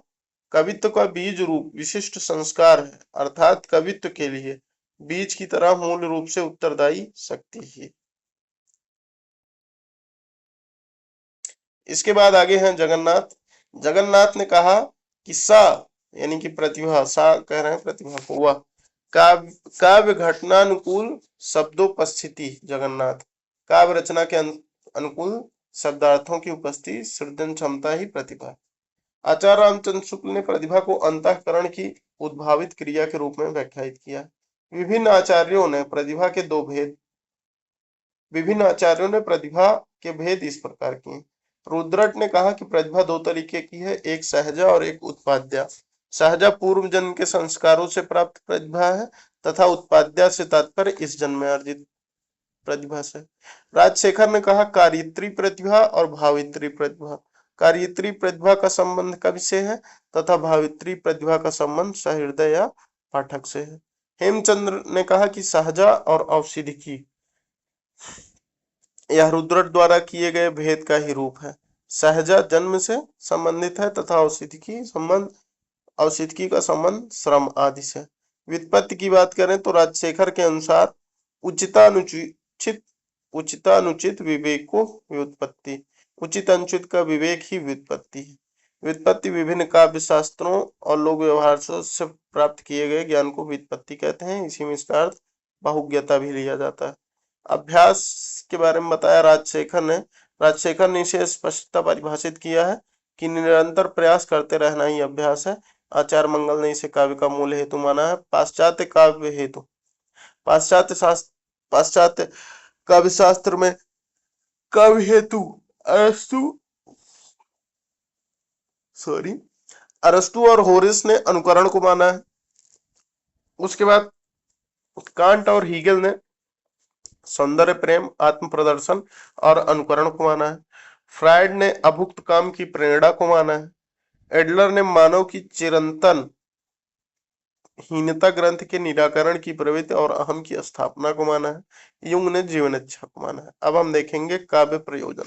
[SPEAKER 1] कवित्व का बीज रूप विशिष्ट संस्कार है, अर्थात कवित्व के लिए बीज की तरह मूल रूप से उत्तरदायी शक्ति ही। इसके बाद आगे हैं जगन्नाथ। जगन्नाथ ने कहा कि सा यानी कि प्रतिभा, सा कह रहे हैं प्रतिभा को, वह काव्य घटनानुकूल शब्दोपस्थिति। जगन्नाथ काव्य रचना के अनुकूल शब्दार्थों की उपस्थिति सृजन क्षमता ही प्रतिभा। आचार्य रामचंद्र शुक्ल ने प्रतिभा को अंतःकरण की उद्भावित क्रिया के रूप में व्याख्यायित किया। विभिन्न आचार्यों ने प्रतिभा के भेद इस प्रकार किए। रुद्रट ने कहा कि प्रतिभा दो तरीके की है, एक सहजा और एक उत्पाद्या। सहजा पूर्व जन्म के संस्कारों से प्राप्त प्रतिभा है तथा उत्पाद्या से तात्पर्य इस जन्म में अर्जित प्रतिभा से। राजशेखर ने कहा कार्यत्री प्रतिभा और भावित्री प्रतिभा। कार्यत्री प्रतिभा का संबंध कवि से है तथा भावित्री प्रतिभा का संबंध सहृदय या पाठक से है। हेमचंद्र ने कहा कि सहजा और औषधिकी यह रुद्रट द्वारा किए गए भेद का ही रूप है। सहजा जन्म से संबंधित है तथा औषधिकी का संबंध श्रम आदि से। व्युत्पत्ति की बात करें तो राजशेखर के अनुसार उचितानुचित विवेक को व्युत्पत्ति, उचित अनुचित का विवेक ही व्युत्पत्ति है। व्युत्पत्ति विभिन्न काव्य शास्त्रों और लोक व्यवहार से प्राप्त किए गए ज्ञान को व्युत्पत्ति कहते हैं। इसी में इसका अर्थ बहुज्ञता भी लिया जाता है। अभ्यास के बारे में बताया राजशेखर ने इसे स्पष्टता परिभाषित किया है कि निरंतर प्रयास करते रहना ही अभ्यास है। आचार्य मंगल ने इसे काव्य का मूल हेतु माना है। पाश्चात्य काव्य शास्त्र में काव्य हेतु अरस्तु और होरेस ने अनुकरण को माना है। उसके बाद कांट और हीगेल ने सौंदर्य प्रेम आत्म प्रदर्शन और अनुकरण को माना है। फ्रायड ने अभुक्त काम की प्रेरणा को माना है। एडलर ने मानव की चिरंतन हीनता ग्रंथ के निराकरण की प्रवृत्ति और अहम की स्थापना को माना है। युंग ने जीवन इच्छा को माना है। अब हम देखेंगे काव्य प्रयोजन।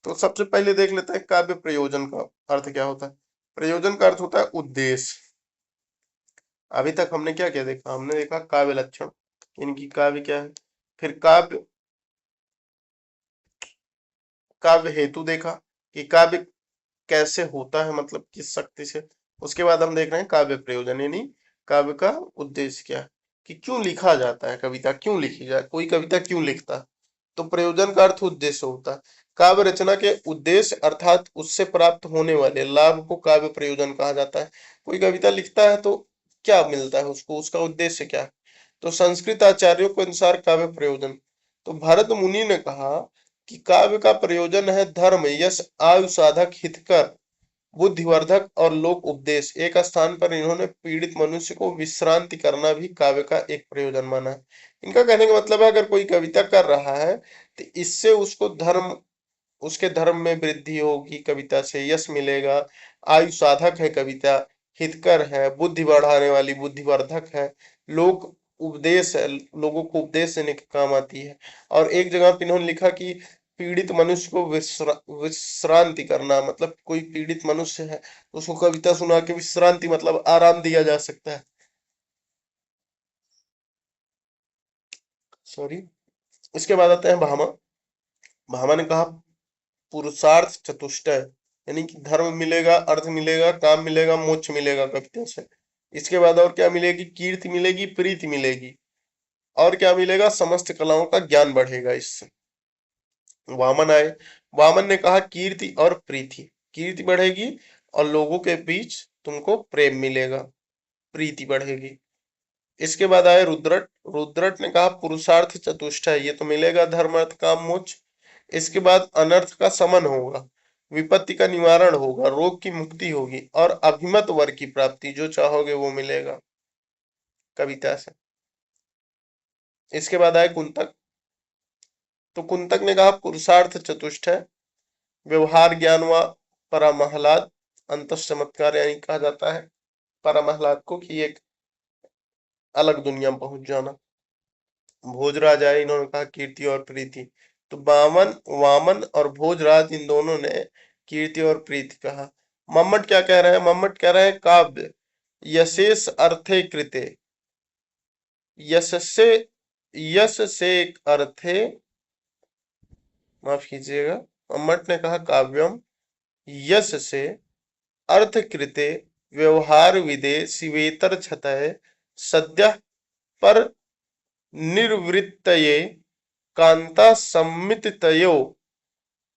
[SPEAKER 1] तो सबसे पहले देख लेते हैं काव्य प्रयोजन का अर्थ क्या होता है। प्रयोजन का अर्थ होता है उद्देश्य। अभी तक हमने क्या क्या देखा? हमने देखा काव्य लक्षण, इनकी काव्य क्या है, फिर काव्य हेतु देखा कि काव्य कैसे होता है, मतलब किस शक्ति से। उसके बाद हम देख रहे हैं काव्य प्रयोजन, यानी काव्य का उद्देश्य क्या है, कि क्यों लिखा जाता है, कविता क्यों लिखी जाए, कोई कविता क्यों लिखता है। तो प्रयोजन का अर्थ उद्देश्य होता है। काव्य रचना के उद्देश्य अर्थात उससे प्राप्त होने वाले लाभ को काव्य प्रयोजन कहा जाता है। कोई कविता लिखता है तो क्या मिलता है उसको, उसका उद्देश्य क्या है। तो संस्कृत आचार्यों के अनुसार काव्य प्रयोजन, तो भरत मुनि ने कहा कि काव्य का प्रयोजन है धर्म, यश, आयु साधक, हितकर, बुद्धिवर्धक और लोक उपदेश। एक स्थान पर इन्होंने पीड़ित मनुष्य को विश्रांति करना भी काव्य का एक प्रयोजन माना है। इनका कहने का मतलब है अगर कोई कविता कर रहा है तो इससे उसको धर्म, उसके धर्म में वृद्धि होगी, कविता से यश मिलेगा, आयु साधक है कविता, हितकर है, बुद्धि बढ़ाने वाली, बुद्धिवर्धक है, लोक उपदेश है, लोगों को उपदेश देने के काम आती है। और एक जगह पे इन्होंने लिखा कि पीड़ित मनुष्य को विश्रांति करना, मतलब कोई पीड़ित मनुष्य है तो उसको कविता सुना के विश्रांति मतलब आराम दिया जा सकता है। सॉरी। इसके बाद आते हैं भामा। भामा ने कहा पुरुषार्थ चतुष्टय, यानी कि धर्म मिलेगा, अर्थ मिलेगा, काम मिलेगा, मोक्ष मिलेगा कविता से। इसके बाद और क्या मिलेगी, कीर्ति मिलेगी, प्रीति मिलेगी, और क्या मिलेगा, समस्त कलाओं का ज्ञान बढ़ेगा इससे। वामन आए, वामन ने कहा कीर्ति और प्रीति, कीर्ति बढ़ेगी और लोगों के बीच तुमको प्रेम मिलेगा, प्रीति बढ़ेगी। इसके बाद आए रुद्रट, रुद्रट ने कहा पुरुषार्थ चतुष्टय, ये तो मिलेगा, धर्म अर्थ काम मोक्ष। इसके बाद अनर्थ का समन होगा, विपत्ति का निवारण होगा, रोग की मुक्ति होगी और अभिमत वर की प्राप्ति, जो चाहोगे वो मिलेगा कविता से। इसके बाद आए कुंतक, तो कुंतक ने कहा पुरुषार्थ चतुष्टय, व्यवहार ज्ञान व परामहलाद, अंत चमत्कार, यानी कहा जाता है परामहलाद को कि एक अलग दुनिया में पहुंच जाना। भोजराज आए, इन्होंने कहा कीर्ति और प्रीति। तो वामन वामन और भोजराज इन दोनों ने कीर्ति और प्रीति कहा। मम्मट क्या कह रहे हैं, मम्मट कह रहे हैं काव्य यशेष अर्थे कृते, यश से, यश से अर्थे, माफ कीजिएगा, मम्मट ने कहा काव्यम यश से अर्थ कृते व्यवहार विदे शिवेतर छतय सद्य पर निर्वृत्तये कांता सम्मिततयो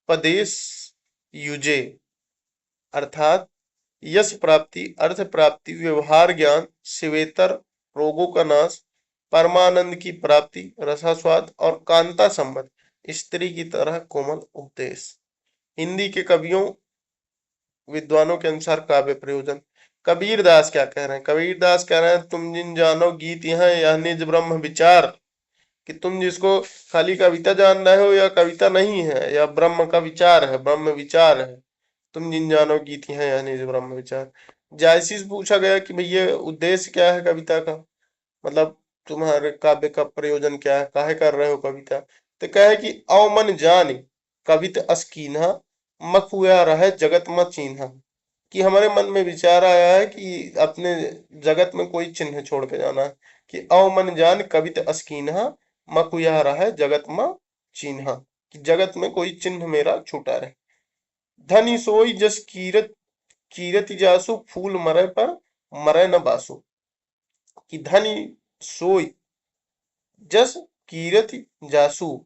[SPEAKER 1] पदेश युजे, अर्थात यश प्राप्ति, अर्थ प्राप्ति, व्यवहार ज्ञान, शिवेतर रोगों का नाश, परमानंद की प्राप्ति, रसास्वाद और कांता संबंध, स्त्री की तरह कोमल उपदेश। हिंदी के कवियों विद्वानों के अनुसार काव्य प्रयोजन। कबीर दास क्या कह रहे हैं, कबीर दास कह रहे हैं तुम जिन जानो गीत यहाँ यह निज ब्रह्म विचार, कि तुम जिसको खाली कविता जान रहे हो या कविता नहीं है, या ब्रह्म का विचार है, ब्रह्म विचार है, तुम जिन जानो गीत यहाँ यह निज ब्रह्म विचार। जायसी से पूछा गया कि भैया उद्देश्य क्या है कविता का, मतलब तुम्हारे काव्य का प्रयोजन क्या है, काहे कर रहे हो कविता। तो कहे कि अवमन जान कवित अस्कीन्हा, मखुआ रहे जगत में चिन्हा, कि हमारे मन में विचार आया है कि अपने जगत में कोई चिन्ह छोड़ के जाना है, कि अवमन जान कवित अस्कीन्हा, मखुआ रहे जगत में चिन्हा, कि जगत में कोई चिन्ह मेरा छूटा रहे। धनी सोई जस कीरत, कीरति जासु फूल मरे पर मरे न बासु, कि धनी सोई जस कीरति जासु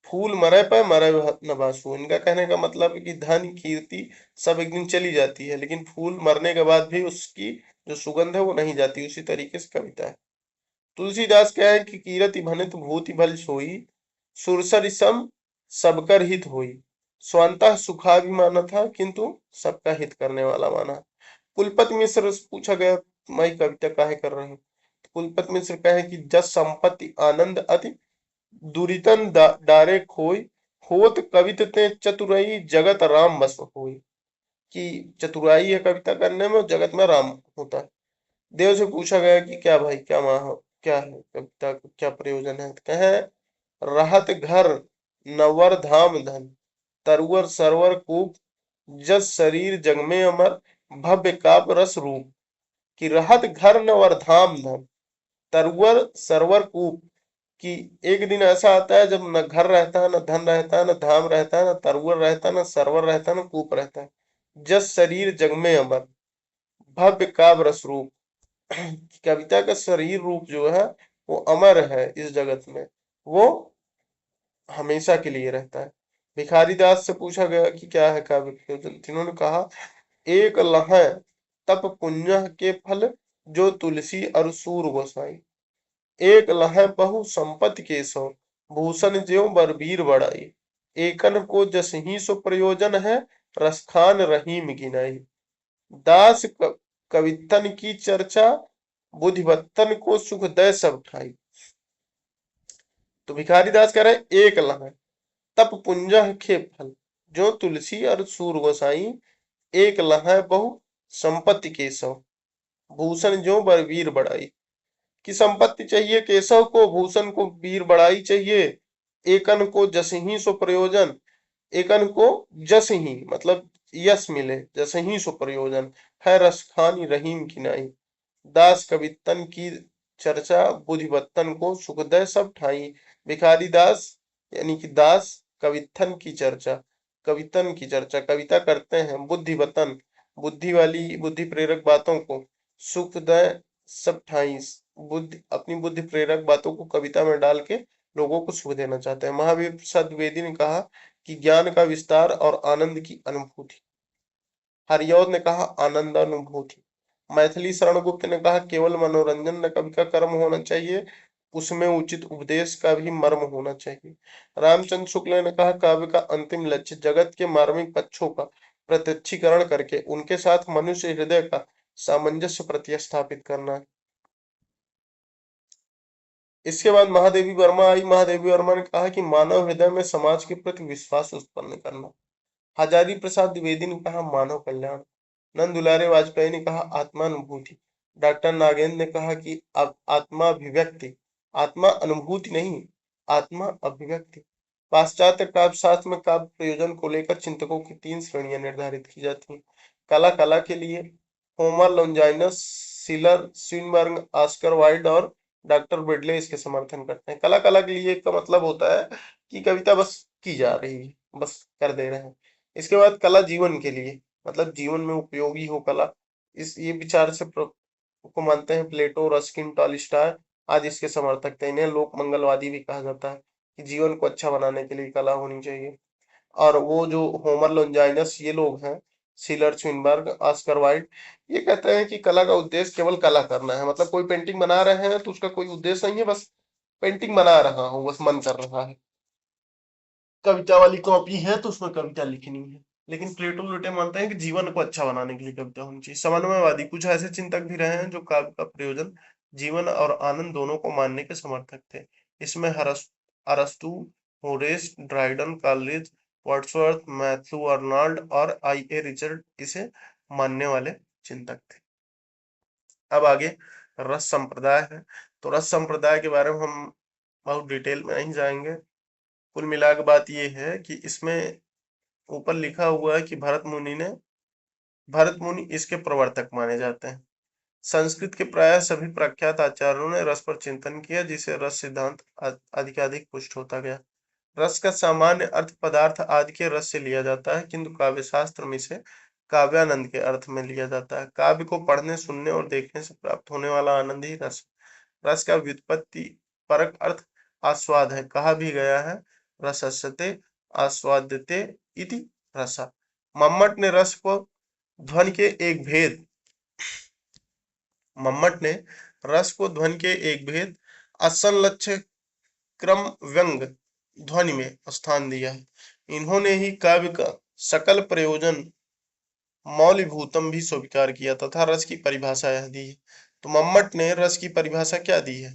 [SPEAKER 1] फूल मरे पे मरे न बासु। इनका कहने का मतलब है कि धन कीर्ति सब एक दिन चली जाती है, लेकिन फूल मरने के बाद भी उसकी जो सुगंध है वो नहीं जाती, उसी तरीके से कविता है। तुलसीदास कहे कि कीरति भनित भूति भल सोई, सुरसरि सम सबकर हित होई, स्वांतः सुखाभिमान था किंतु सबका हित करने वाला माना। कुलपति मिश्र से पूछा गया मैं कविता काहे कर रहे हैं, कुलपति मिश्र कहे कि जस संपत्ति आनंद अति दुरितन डारे खोई, होत कवित ते चतुराई जगत राम बस होई, कि चतुराई है कविता करने में, जगत में राम होता है। देव से पूछा गया कि क्या भाई क्या क्या है कविता का क्या प्रयोजन है, कहे रहत घर नवर धाम धन, तरवर सरवर कूप, जस शरीर जग में अमर, भव्य काव्य रस रूप, कि रहत घर नवर धाम धन, तरवर सरवर कूप, कि एक दिन ऐसा आता है जब न घर रहता है, न धन रहता है, न धाम रहता है, न तरवर रहता है, न सरवर रहता है, न कूप रहता है, जस शरीर जग में अमर, भव्य काव्य रस रूप, कविता का शरीर रूप जो है वो अमर है इस जगत में, वो हमेशा के लिए रहता है। भिखारी दास से पूछा गया कि क्या है काव्य प्रयोजन, जिन्होंने कहा एक लह तप पुण्य के फल, जो तुलसी और सूर गोसाई। एक लहै बहु संपत्ति के सौ, भूषण ज्यों बरबीर बड़ाई। एकन को जसहि सो प्रयोजन है, रसखान रहीम गिनाई। दास कवितन की चर्चा, बुद्धिवत्तन को सुख दय सब ठाई। तो भिखारी दास कह रहे एक लहै तप पुंजह खे फल, जो तुलसी और सूर गोसाई। एक लहै बहु संपत्ति के सौ, भूषण ज्यों बरबीर बड़ाई। की संपत्ति चाहिए केशव को, भूषण को वीर बड़ाई चाहिए। एकन को जसहि सो प्रयोजन, एकन को जस ही मतलब यश मिले, जस ही सो प्रयोजन है, रस खानी रहीम किनाई। दास कवितन की चर्चा, बुद्धिवत्तन को सुखदय सब ठाई। भिखारी दास यानी कि दास कवितन की चर्चा, कवितन की चर्चा कविता करते हैं, बुद्धिवतन बुद्धि वाली बुद्धि प्रेरक बातों को, सुखदय सब ठाई बुद्धि अपनी बुद्धि प्रेरक बातों को कविता में डाल के लोगों को सुख देना चाहते हैं। महावीर प्रसाद द्विवेदी ने कहा कि ज्ञान का विस्तार और आनंद की अनुभूति। हरिऔध ने कहा आनंदानुभूति। मैथिली शरण गुप्त ने कहा केवल मनोरंजन न कवि का कर्म होना चाहिए, उसमें उचित उपदेश का भी मर्म होना चाहिए। रामचंद्र शुक्ल ने कहा काव्य का अंतिम लक्ष्य जगत के मार्मिक पक्षों का प्रत्यक्षीकरण करके उनके साथ मनुष्य हृदय का सामंजस्य प्रतिस्थापित करना है। इसके बाद महादेवी वर्मा आई। महादेवी वर्मा ने कहा कि मानव हृदय में समाज के प्रति विश्वास उत्पन्न करना। हजारी प्रसाद द्विवेदी ने कहा मानव कल्याण। नंद दुलारे वाजपेयी ने कहा आत्मानुभूति। डॉक्टर नागेंद्र ने कहा कि आत्मा अभिव्यक्ति, आत्मा अनुभूति नहीं, आत्मा अभिव्यक्ति। पाश्चात्य काव्य शास्त्र में काव्य प्रयोजन को लेकर चिंतकों की 3 श्रेणियां निर्धारित की जाती हैं। कला कला के लिए होमर, लॉन्जाइनस, सिलर, स्विनबर्ग, ऑस्कर वाइल्ड और डॉक्टर बेडले इसके समर्थन करते हैं। कला कला के लिए का मतलब होता है कि कविता बस की जा रही है, बस कर दे रहे हैं। इसके बाद कला जीवन के लिए, मतलब जीवन में उपयोगी हो कला, इस ये विचार से को मानते हैं प्लेटो, रस्किन, टॉलस्टॉय आदि इसके समर्थक थे। इन्हें लोक मंगलवादी भी कहा जाता है कि जीवन को अच्छा बनाने के लिए कला होनी चाहिए। और वो जो होमर, लॉन्जाइनस ये लोग हैं, सिलर, स्विनबर्ग, ऑस्कर वाइल्ड, ये कहते हैं कि कला का उद्देश्य केवल कला करना है। मतलब कोई पेंटिंग बना रहे हैं तो उसका कोई उद्देश्य नहीं है, बस पेंटिंग बना रहा हूँ, बस मन कर रहा है। कविता वाली कॉपी है तो उसमें कविता लिखनी है। लेकिन प्लेटो लोटे मानते हैं कि जीवन को अच्छा बनाने के लिए कविता होनी चाहिए। समन्वयवादी कुछ ऐसे चिंतक भी रहे हैं जो काव्य का प्रयोजन जीवन और आनंद दोनों को मानने के समर्थक थे। इसमें अरस्तु, Horace, Dryden, Coleridge, Wordsworth, Matthew Arnold और आई ए रिचर्ड इसे मानने वाले चिंतक थे। अब आगे रस संप्रदाय है। तो रस संप्रदाय के बारे में हम बहुत डिटेल में नहीं जाएंगे। कुल मिला के बात ये है कि इसमें ऊपर लिखा हुआ है कि भरत मुनि इसके प्रवर्तक माने जाते हैं। संस्कृत के प्राय सभी प्रख्यात आचार्यों ने रस पर चिंतन किया, जिसे रस सिद्धांत अधिकाधिक पुष्ट होता गया। रस का सामान्य अर्थ पदार्थ आदि के रस से लिया जाता है, किंतु काव्य शास्त्र में इसे काव्यानंद के अर्थ में लिया जाता है। काव्य को पढ़ने, सुनने और देखने से प्राप्त होने वाला आनंद ही रस। रस का व्युत्पत्ति परक अर्थ आस्वाद है। कहा भी गया है रसस्यते आस्वाद्यते इति रसा। मम्मट ने रस को ध्वनि के एक भेद मम्मट ने रस को ध्वनि के एक भेद असंलक्ष्य क्रम व्यंग ध्वनि में स्थान दिया है। इन्होंने ही काव्य का सकल प्रयोजन मौलिभूतम भी स्वीकार किया तथा रस की परिभाषा यह दी है। तो मम्मट ने रस की परिभाषा क्या दी है?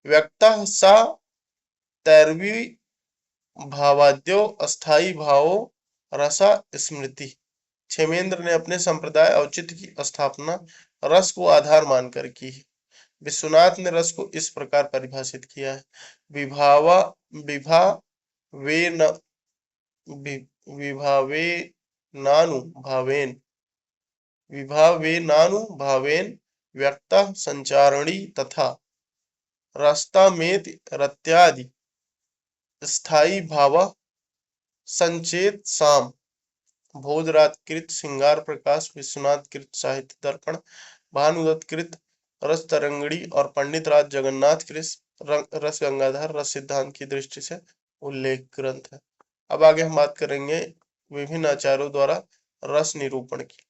[SPEAKER 1] व्यक्तः सा तैर्वी भावाद्यो अस्थाई भावो रसा स्मृति। क्षेमेंद्र ने अपने संप्रदाय औचित्य की स्थापना रस को आधार मानकर की है। विश्वनाथ ने रस को इस प्रकार परिभाषित किया है। विभावा विभा वे न विभावे नानुभावेन विभावेनानुभावेन व्यक्तः संचारणी तथा रस्तामेति रत्यादि स्थायी भाव संचेत साम। भोजराज कृत श्रृंगार प्रकाश, विश्वनाथ कृत साहित्य दर्पण, भानुदत्त कृत रस तरंगिणी और पंडित राज जगन्नाथ कृत रस गंगाधर रस सिद्धांत की दृष्टि से उल्लेख ग्रंथ है। अब आगे हम बात करेंगे विभिन्न आचार्यों द्वारा रस निरूपण की।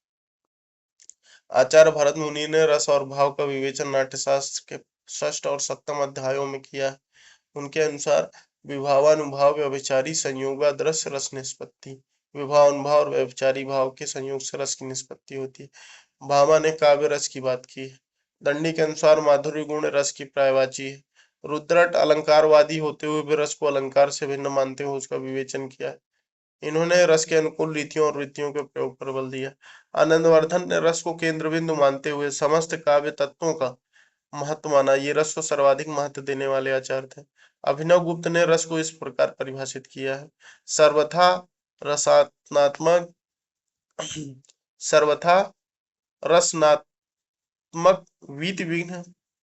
[SPEAKER 1] आचार्य भरत मुनि ने रस और भाव का विवेचन नाट्यशास्त्र के 6ठ और 7म अध्यायों में किया है। उनके अनुसार विभावानुभाव व्यभिचारी संयोगादृश्य रस निष्पत्ति, विभावानुभाव और व्यभिचारी भाव के संयोग से रस की निष्पत्ति होती है। भामा ने काव्य रस की बात की है। दंडी के अनुसार माधुर्य गुण रस की प्रायवाची है। रुद्रट अलंकारवादी होते हुए भी रस को अलंकार से भिन्न मानते हुए उसका विवेचन किया है। इन्होंने रस के अनुकूल रीतियों और वृत्तियों के प्रयोग पर बल दिया। आनंदवर्धन ने रस को केंद्र बिंदु मानते हुए समस्त काव्य तत्वों का महत्व माना। ये रस को सर्वाधिक महत्व देने वाले आचार्य थे। अभिनव गुप्त ने रस को इस प्रकार परिभाषित किया है: सर्वथा रसात्मक सर्वथा रसनात्मक वीत विघ्न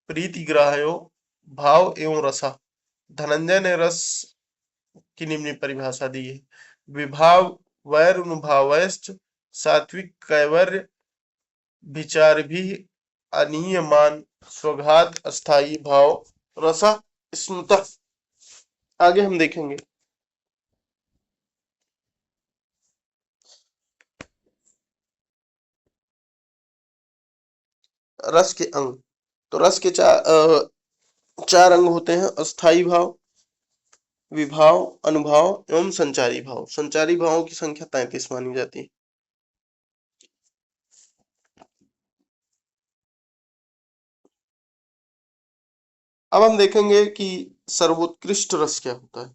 [SPEAKER 1] प्रीति ग्राह्यो भाव एवं रसा। धनंजय ने रस की निम्न परिभाषा दी है: विभाव वैरनुभावश्च सात्विक कैवर्य विचार भी अनीयमान स्वघात अस्थाई भाव रसा स्मृता। आगे हम देखेंगे रस के अंग। तो रस के चार अंग होते हैं: अस्थाई भाव, विभाव, अनुभाव एवं संचारी भाव। संचारी भावों की संख्या 33 मानी जाती है। अब हम देखेंगे कि सर्वोत्कृष्ट रस क्या होता है।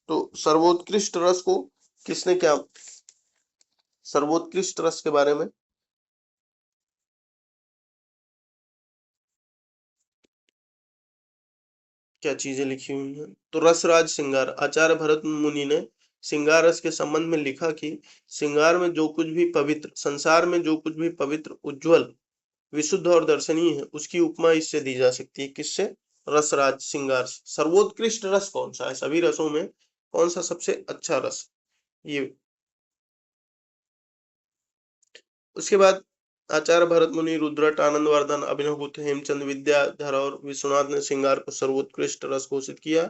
[SPEAKER 1] तो सर्वोत्कृष्ट रस को किसने क्या, सर्वोत्कृष्ट रस के बारे में क्या चीजें लिखी हुई हैं। तो रसराज श्रृंगार, आचार्य भरत मुनि ने श्रृंगार रस के संबंध में लिखा कि श्रृंगार में जो कुछ भी पवित्र, संसार में जो कुछ भी पवित्र, उज्जवल, विशुद्ध और दर्शनीय है, उसकी उपमा इससे दी जा सकती है। किससे? रसराज श्रृंगार से। सर्वोत्कृष्ट रस कौन सा है? सभी रसों में कौन सा सबसे अच्छा रस? ये। उसके बाद आचार्य भरत मुनि, रुद्रट, आनंदवर्धन, अभिनवगुप्त, हेमचंद, विद्याधर और विश्वनाथ ने श्रृंगार को सर्वोत्कृष्ट रस घोषित किया।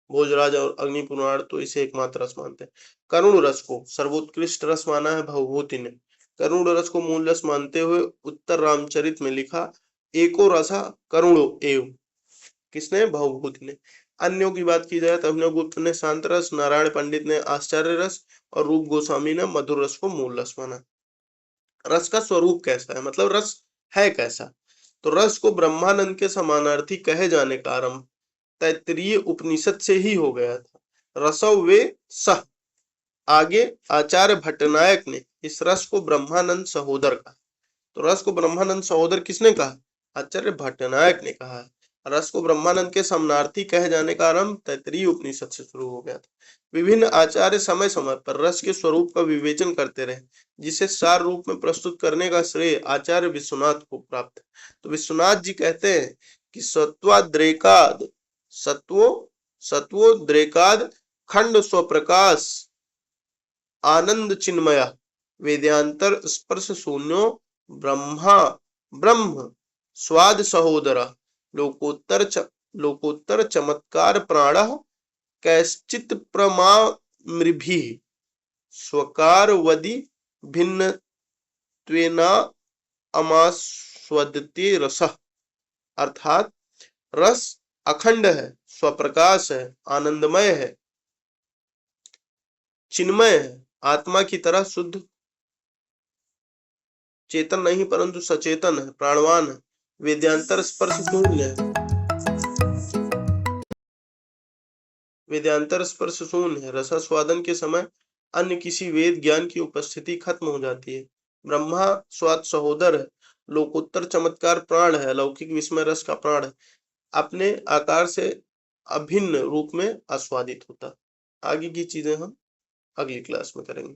[SPEAKER 1] भोजराज और अग्निपुराण तो इसे एकमात्र रस मानते हैं। करुण रस को सर्वोत्कृष्ट रस माना है भवभूति ने। करुण रस को मूल रस मानते हुए उत्तर रामचरित में लिखा, एको रसा करुणो एव। किसने? भवभूति ने। अन्यों की बात की जाए तो अभिनवगुप्त ने शांत रस, नारायण पंडित ने आश्चर्य रस और रूप गोस्वामी ने मधुर रस को मूल रस माना। रस का स्वरूप कैसा है, मतलब रस है कैसा? तो रस को ब्रह्मानंद के समानार्थी कहे जाने का आरंभ तैत्तिरीय उपनिषद से ही हो गया था। रसव वे सह। आगे आचार्य भट्टनायक ने इस रस को ब्रह्मानंद सहोदर कहा। तो रस को ब्रह्मानंद सहोदर किसने कहा? आचार्य भट्टनायक ने कहा। रस को ब्रह्मानंद के समानार्थी कहे जाने का आरंभ तैत्तिरीय उपनिषद से शुरू हो गया था। विभिन्न आचार्य समय समय पर रस के स्वरूप का विवेचन करते रहे, जिसे सार रूप में प्रस्तुत करने का श्रेय आचार्य विश्वनाथ को प्राप्त है। तो विश्वनाथ जी कहते हैं कि सत्वाद्रेकाद सत्वोद्रेकाद खंड स्वप्रकाश आनंद चिन्मया वेद्यांतर स्पर्श शून्यो ब्रह्म स्वाद सहोदरा लोकोत्तर चमत्कार प्राण कैश्चित प्रमामृभिः स्वकारवदि भिन्नत्वेना अमास्वदते रसः। अर्थात रस अखंड है, स्वप्रकाश है, आनंदमय है, चिन्मय है, आत्मा की तरह शुद्ध चेतन नहीं परंतु सचेतन है, प्राणवान है, वेद्यांतर स्पर्श शून्य है, वेद्यांतर स्पर्श शून्य है। रसास्वादन के समय अन्य किसी वेद ज्ञान की उपस्थिति खत्म हो जाती है। ब्रह्मा स्वाद सहोदर है, लोकोत्तर चमत्कार प्राण है, लौकिक विस्मय रस का प्राण है, अपने आकार से अभिन्न रूप में आस्वादित होता। आगे की चीजें हम अगली क्लास में करेंगे।